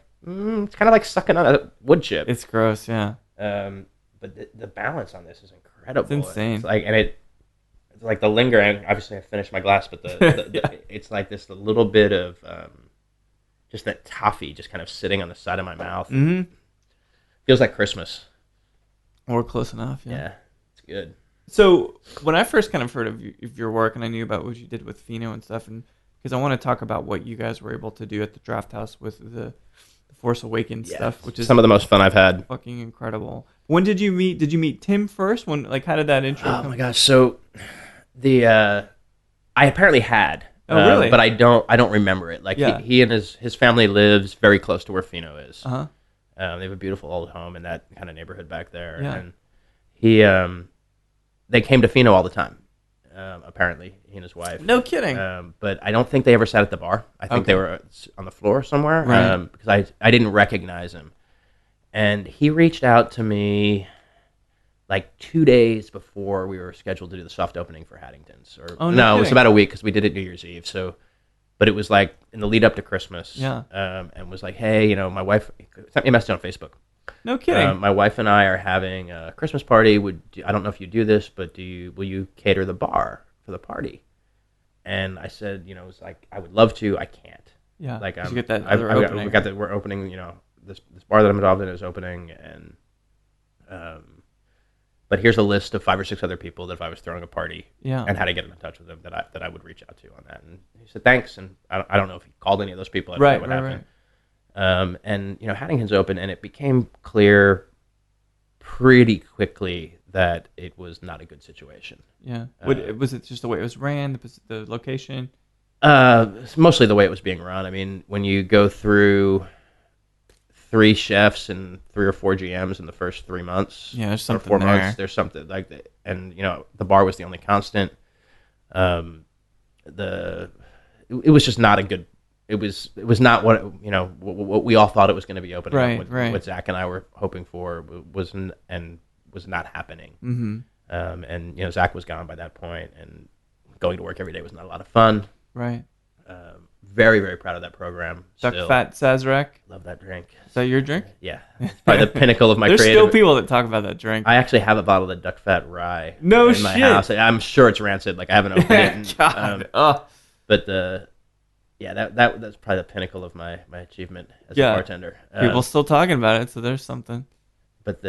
it's kind of like sucking on a wood chip. It's gross, yeah. But the balance on this is incredible. It's insane. It's like, and it's like the lingering. Obviously, I finished my glass, but it's like this little bit of just that toffee, just kind of sitting on the side of my mouth. Mm-hmm. Feels like Christmas. Or close enough. Yeah, it's good. So when I first kind of heard of your work, and I knew about what you did with Pheno and stuff, and because I want to talk about what you guys were able to do at the Draft House with the Force Awakens stuff, which is some of the most fun I've had. Fucking incredible. When did you meet? Did you meet Tim first? When, like, how did that intro come? Oh my gosh! So I apparently had. Oh really? But I don't remember it. Like he and his family lives very close to where Pheno is. Uh-huh. They have a beautiful old home in that kind of neighborhood back there. Yeah. And they came to Pheno all the time. Apparently, he and his wife. No kidding. But I don't think they ever sat at the bar. I think they were on the floor somewhere. Right. Because I didn't recognize him. And he reached out to me like 2 days before we were scheduled to do the soft opening for Haddington's. It was about a week because we did it New Year's Eve. So, but it was like in the lead up to Christmas. Yeah. And was like, hey, my wife sent me a message on Facebook. No kidding. My wife and I are having a Christmas party. I don't know if you do this, but will you cater the bar for the party? And I said, it was like, I would love to. I can't. Yeah. Like, you get that other opening. We're opening. This bar that I'm involved in is opening, and but here's a list of 5 or 6 other people that if I was throwing a party, and how to get in touch with them, that I would reach out to on that. And he said thanks, and I don't know if he called any of those people. I don't know what happened. Right. And Haddington's open, and it became clear pretty quickly that it was not a good situation. Yeah. Was it just the way it was ran, the location? Mostly the way it was being run. I mean, when you go through 3 chefs and 3 or 4 GMs in the first 3 months, there's something or 4 there. months. There's something like that, and the bar was the only constant. It was just not a good. It was not what what we all thought it was going to be opening. Right. What Zach and I were hoping for was not happening. Mm-hmm. And Zach was gone by that point, and going to work every day was not a lot of fun. Right. Very, very proud of that program. Duck Fat Sazerac. Love that drink. Is that your drink? Yeah. It's probably the pinnacle of my There's creative. still people that talk about that drink. I actually have a bottle of Duck Fat Rye in my house. I'm sure it's rancid. Like, I haven't opened it. God. But that's probably the pinnacle of my achievement as a bartender. People still talking about it, so there's something. But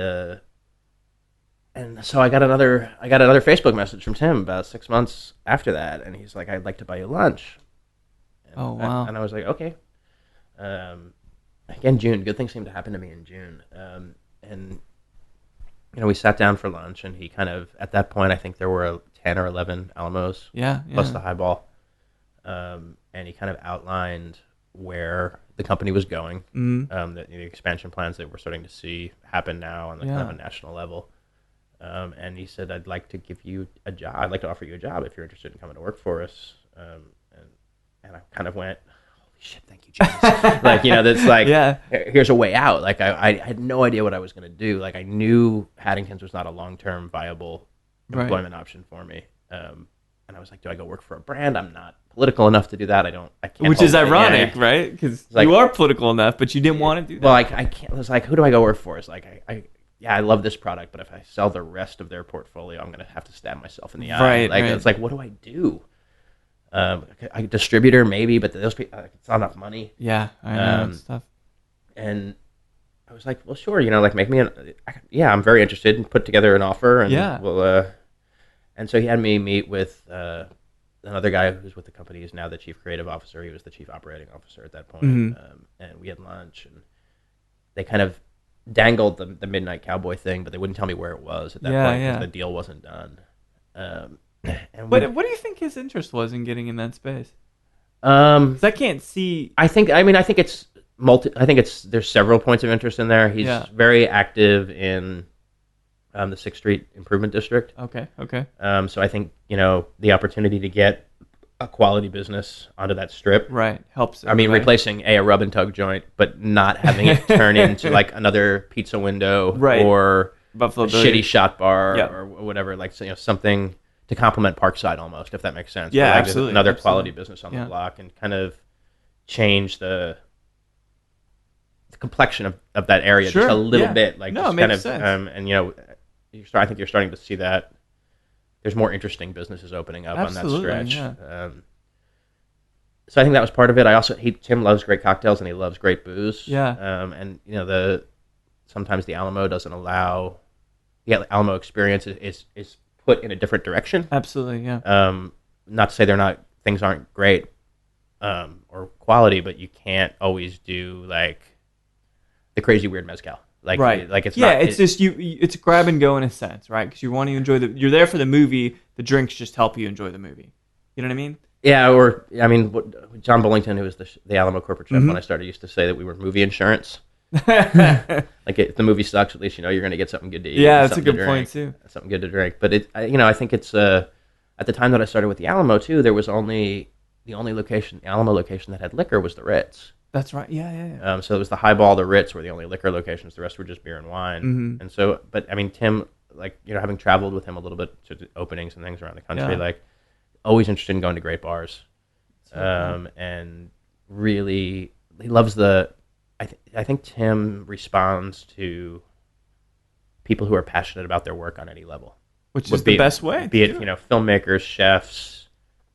and so I got another Facebook message from Tim about 6 months after that, and he's like, I'd like to buy you lunch. Oh, wow. And I was like, okay. Again, June. Good things seem to happen to me in June. And, we sat down for lunch, and he kind of, at that point, I think there were 10 or 11 Alamos. Plus the highball. And he kind of outlined where the company was going, the expansion plans that we're starting to see happen now on kind of a national level. And he said, I'd like to give you a job. I'd like to offer you a job if you're interested in coming to work for us. And I kind of went, holy shit, thank you, Jesus. Like, that's like, here's a way out. Like, I had no idea what I was going to do. Like, I knew Haddington's was not a long-term viable employment option for me. and I was like, do I go work for a brand? I'm not political enough to do that. I can't. Which is ironic, right? Because like, you are political enough, but you didn't want to do that. Well, I can't. It was like, who do I go work for? It's like, I love this product, but if I sell the rest of their portfolio, I'm going to have to stab myself in the eye. Like, it's like, what do I do? A distributor, maybe, but those people, it's not enough money. Yeah, I know, it's tough. And I was like, well, sure, like make me I'm very interested and put together an offer. And we'll, and so he had me meet with another guy who's with the company. He's now the chief creative officer. He was the chief operating officer at that point. And we had lunch, and they kind of dangled the Midnight Cowboy thing, but they wouldn't tell me where it was at that point because the deal wasn't done. And what do you think his interest was in getting in that space? 'Cause I can't see. I think it's there's several points of interest in there. He's very active in the 6th Street Improvement District. Okay. So I think the opportunity to get a quality business onto that strip helps. I mean, replacing a rub and tug joint, but not having it turn into like another pizza window or Buffalo a shitty shot bar or whatever. Like something to complement Parkside almost, if that makes sense. Yeah, like absolutely. Another quality business on the block, and kind of change the complexion of that area just a little bit. Like, no, it makes sense. And I think you're starting to see that there's more interesting businesses opening up on that stretch. Yeah. So I think that was part of it. Tim loves great cocktails and he loves great booze. Yeah. And sometimes the Alamo doesn't allow. The Alamo experience is put in a different direction. Absolutely, yeah. Not to say things aren't great or quality, but you can't always do like the crazy weird mezcal. Like, like it's not. It's just it's grab and go in a sense, right? Because you want to enjoy you're there for the movie. The drinks just help you enjoy the movie. You know what I mean? Yeah, John Bullington, who was the Alamo corporate chef when I started, used to say that we were movie insurance. Like if the movie sucks, at least you're going to get something good to eat. Yeah, that's a good point too. Something good to drink. But I think it's at the time that I started with the Alamo too, there was the only location, the Alamo location that had liquor was the Ritz. That's right. Yeah. So it was the Highball, the Ritz were the only liquor locations. The rest were just beer and wine. And so, but I mean, Tim, like having traveled with him a little bit to the openings and things around the country, like always interested in going to great bars, and really he loves the. I think Tim responds to people who are passionate about their work on any level, which is the best way. Be it filmmakers, chefs,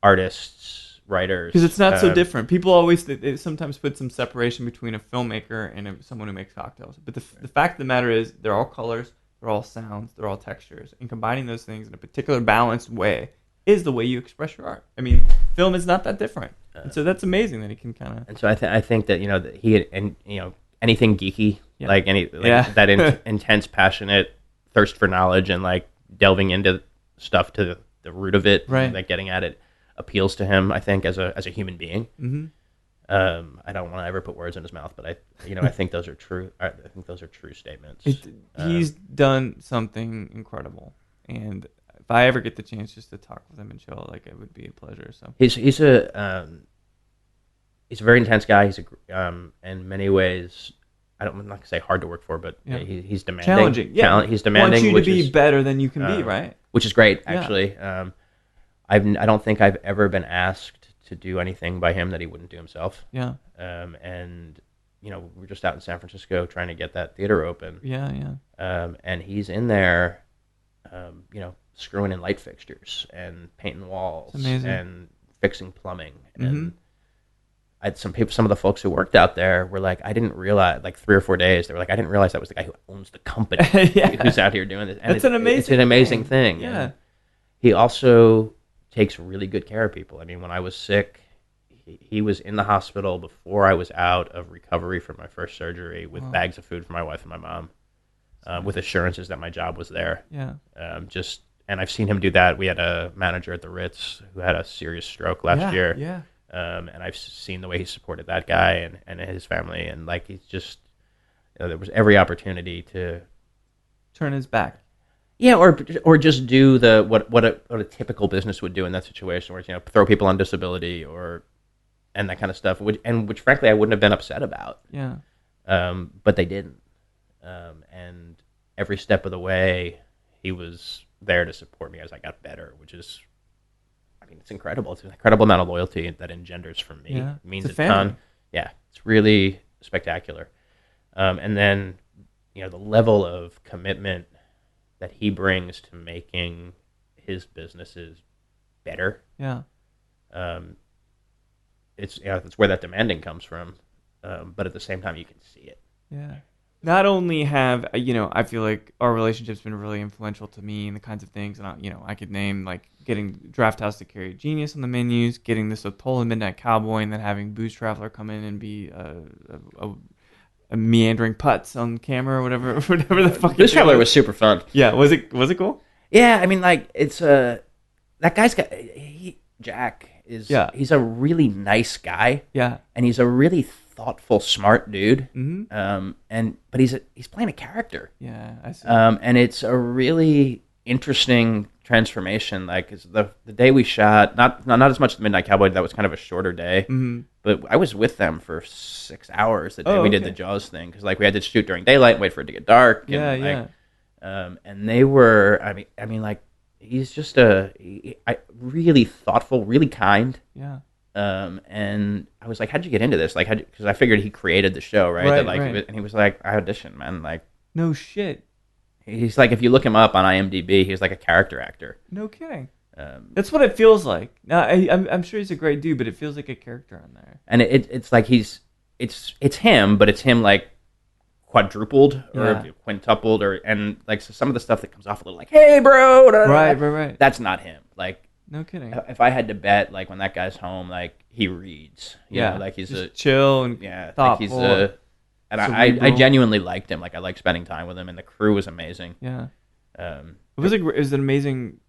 artists, writers. Because it's not so different. People always they sometimes put some separation between a filmmaker and someone who makes cocktails. But the fact of the matter is, they're all colors, they're all sounds, they're all textures, and combining those things in a particular balanced way is the way you express your art. I mean, film is not that different. And so that's amazing that he can kind of. And so I think that that he and anything geeky that intense, passionate thirst for knowledge and like delving into stuff to the root of it, like getting at it, appeals to him. I think as a human being. Mm-hmm. I don't want to ever put words in his mouth, but I think those are true. I think those are true statements. He's done something incredible, and if I ever get the chance just to talk with him and chill, like it would be a pleasure. So he's a very intense guy. He's in many ways, I'm not gonna say hard to work for, but he's demanding, challenging. Yeah, he's demanding. Wants you to be better than you can be, right? Which is great, actually. I don't think I've ever been asked to do anything by him that he wouldn't do himself. Yeah. And we're just out in San Francisco trying to get that theater open. Yeah. And he's in there, screwing in light fixtures and painting walls and fixing plumbing. And I had some of the folks who worked out there were like, I didn't realize, like 3 or 4 days, they were like, I didn't realize that was the guy who owns the company who's out here doing this. And it's an amazing thing. Yeah. And he also takes really good care of people. I mean, when I was sick, he was in the hospital before I was out of recovery from my first surgery with bags of food for my wife and my mom, with assurances that my job was there. Yeah. And I've seen him do that. We had a manager at the Ritz who had a serious stroke last year. Yeah. And I've seen the way he supported that guy and his family. And like, he's just, there was every opportunity to turn his back. Yeah. Or just do what a typical business would do in that situation, where throw people on disability and that kind of stuff, which frankly I wouldn't have been upset about. Yeah. But they didn't. And every step of the way he was there to support me as I got better, which is, I mean, it's incredible. It's an incredible amount of loyalty that engenders from me. Yeah, it means a ton. Yeah, it's really spectacular. And then, the level of commitment that he brings to making his businesses better. Yeah. It's where that demanding comes from. But at the same time, you can see it. Yeah. Not only have, I feel like our relationship's been really influential to me and the kinds of things, and I could name like getting Drafthouse to carry Genius on the menus, getting this Atoll Midnight Cowboy, and then having Booze Traveler come in and be a meandering putts on camera or whatever the fuck. Booze Traveler was super fun. Yeah, was it cool? Yeah, I mean, like it's that guy's got Jack is he's a really nice guy. Yeah, and he's a really thoughtful, smart dude. Mm-hmm. But he's playing a character. Yeah, I see. And it's a really interesting transformation. Like the day we shot, not as much the Midnight Cowboy. That was kind of a shorter day. Mm-hmm. But I was with them for 6 hours the day we did the Jaws thing because like we had to shoot during daylight, and wait for it to get dark. And, and they were. I mean, like he's just really thoughtful, really kind. Yeah. And I was like, how'd you get into this? Like, because I figured he created the show, right? Right. And he was like, I auditioned, man. Like, no shit. He's like, if you look him up on IMDb, he's like a character actor. No kidding. That's what it feels like. Now, I'm sure he's a great dude, but it feels like a character on there. And it's like it's him, but it's him like quadrupled or quintupled and like so some of the stuff that comes off a little like, hey, bro. Right. That's not him. Like. No kidding. If I had to bet, like when that guy's home, like he reads, you know, like he's just chill and thoughtful. Like and I genuinely liked him. Like I liked spending time with him, and the crew was amazing. Yeah, it was an amazing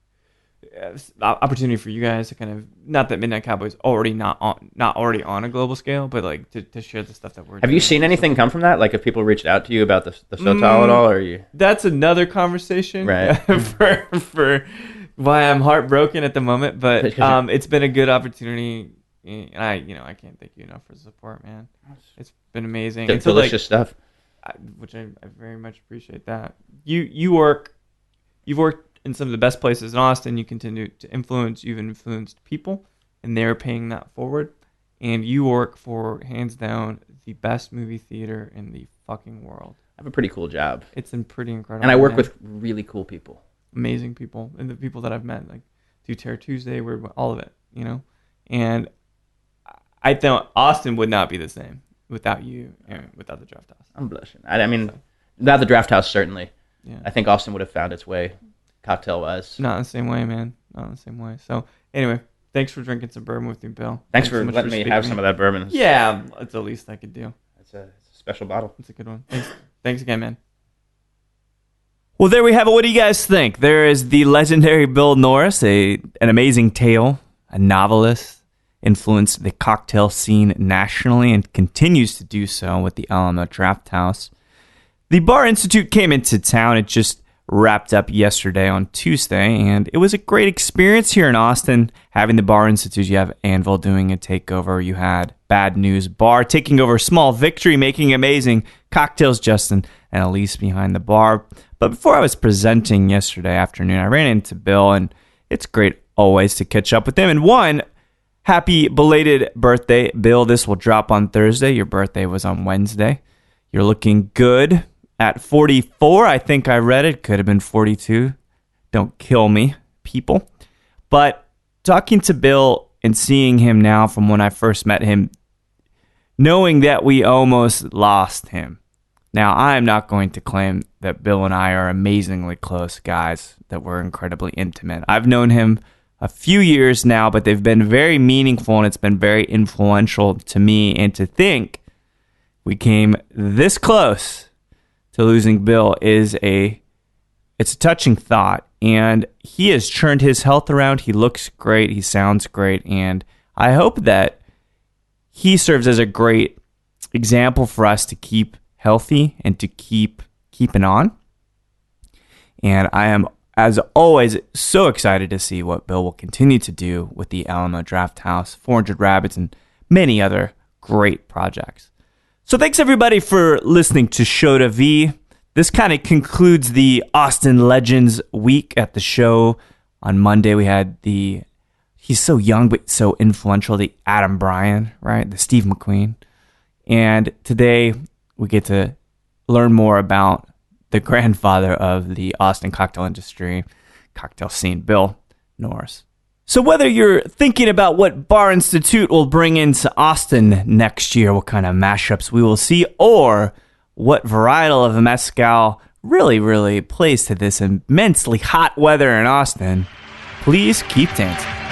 opportunity for you guys to kind of not that Midnight Cowboy's already not already on a global scale, but like to share the stuff that we're. Have you seen anything come from that? Like, if people reached out to you about the Sotal at all, or are you? That's another conversation, right? for why I'm heartbroken at the moment, but it's been a good opportunity, and I can't thank you enough for the support, man. It's been amazing. It's delicious stuff, which I very much appreciate that. You've worked in some of the best places in Austin. You continue to influence. You've influenced people, and they're paying that forward. And you work for, hands down, the best movie theater in the fucking world. I have a pretty cool job. It's pretty incredible. And I work with really cool people. Amazing people. And the people that I've met, like Do Terror Tuesday, all of it, And I thought Austin would not be the same without you and without the Drafthouse. I'm blushing. I mean, without the Drafthouse, certainly. Yeah. I think Austin would have found its way cocktail-wise. Not in the same way, man. Not in the same way. So, anyway, thanks for drinking some bourbon with me, Bill. Thanks for letting me have some of that bourbon. Yeah, it's the least I could do. It's a special bottle. It's a good one. Thanks again, man. Well, there we have it. What do you guys think? There is the legendary Bill Norris, an amazing tale, a novelist, influenced the cocktail scene nationally and continues to do so with the Alamo Drafthouse. The Bar Institute came into town. It just wrapped up yesterday on Tuesday, and it was a great experience here in Austin. Having the Bar Institute, you have Anvil doing a takeover. You had Bad News Bar taking over Small Victory, making amazing cocktails, Justin and Elise behind the bar. But before I was presenting yesterday afternoon, I ran into Bill, and it's great always to catch up with him. And one, happy belated birthday, Bill. This will drop on Thursday. Your birthday was on Wednesday. You're looking good at 44. I think I read it. Could have been 42. Don't kill me, people. But talking to Bill and seeing him now from when I first met him, knowing that we almost lost him. Now, I am not going to claim that Bill and I are amazingly close guys, that we're incredibly intimate. I've known him a few years now, but they've been very meaningful, and it's been very influential to me. And to think we came this close to losing Bill it's a touching thought. And he has turned his health around. He looks great. He sounds great. And I hope that he serves as a great example for us to keep healthy and to keep keeping on. And I am, as always, so excited to see what Bill will continue to do with the Alamo Drafthouse, 400 Rabbits, and many other great projects. So thanks everybody for listening to Show to V. This kind of concludes the Austin Legends week at the show. On Monday we had the he's so young but so influential, the Adam Bryan, right? The Steve McQueen. And today we get to learn more about the grandfather of the Austin cocktail industry, cocktail scene, Bill Norris. So whether you're thinking about what Bar Institute will bring into Austin next year, what kind of mashups we will see, or what varietal of mezcal really plays to this immensely hot weather in Austin, please keep dancing.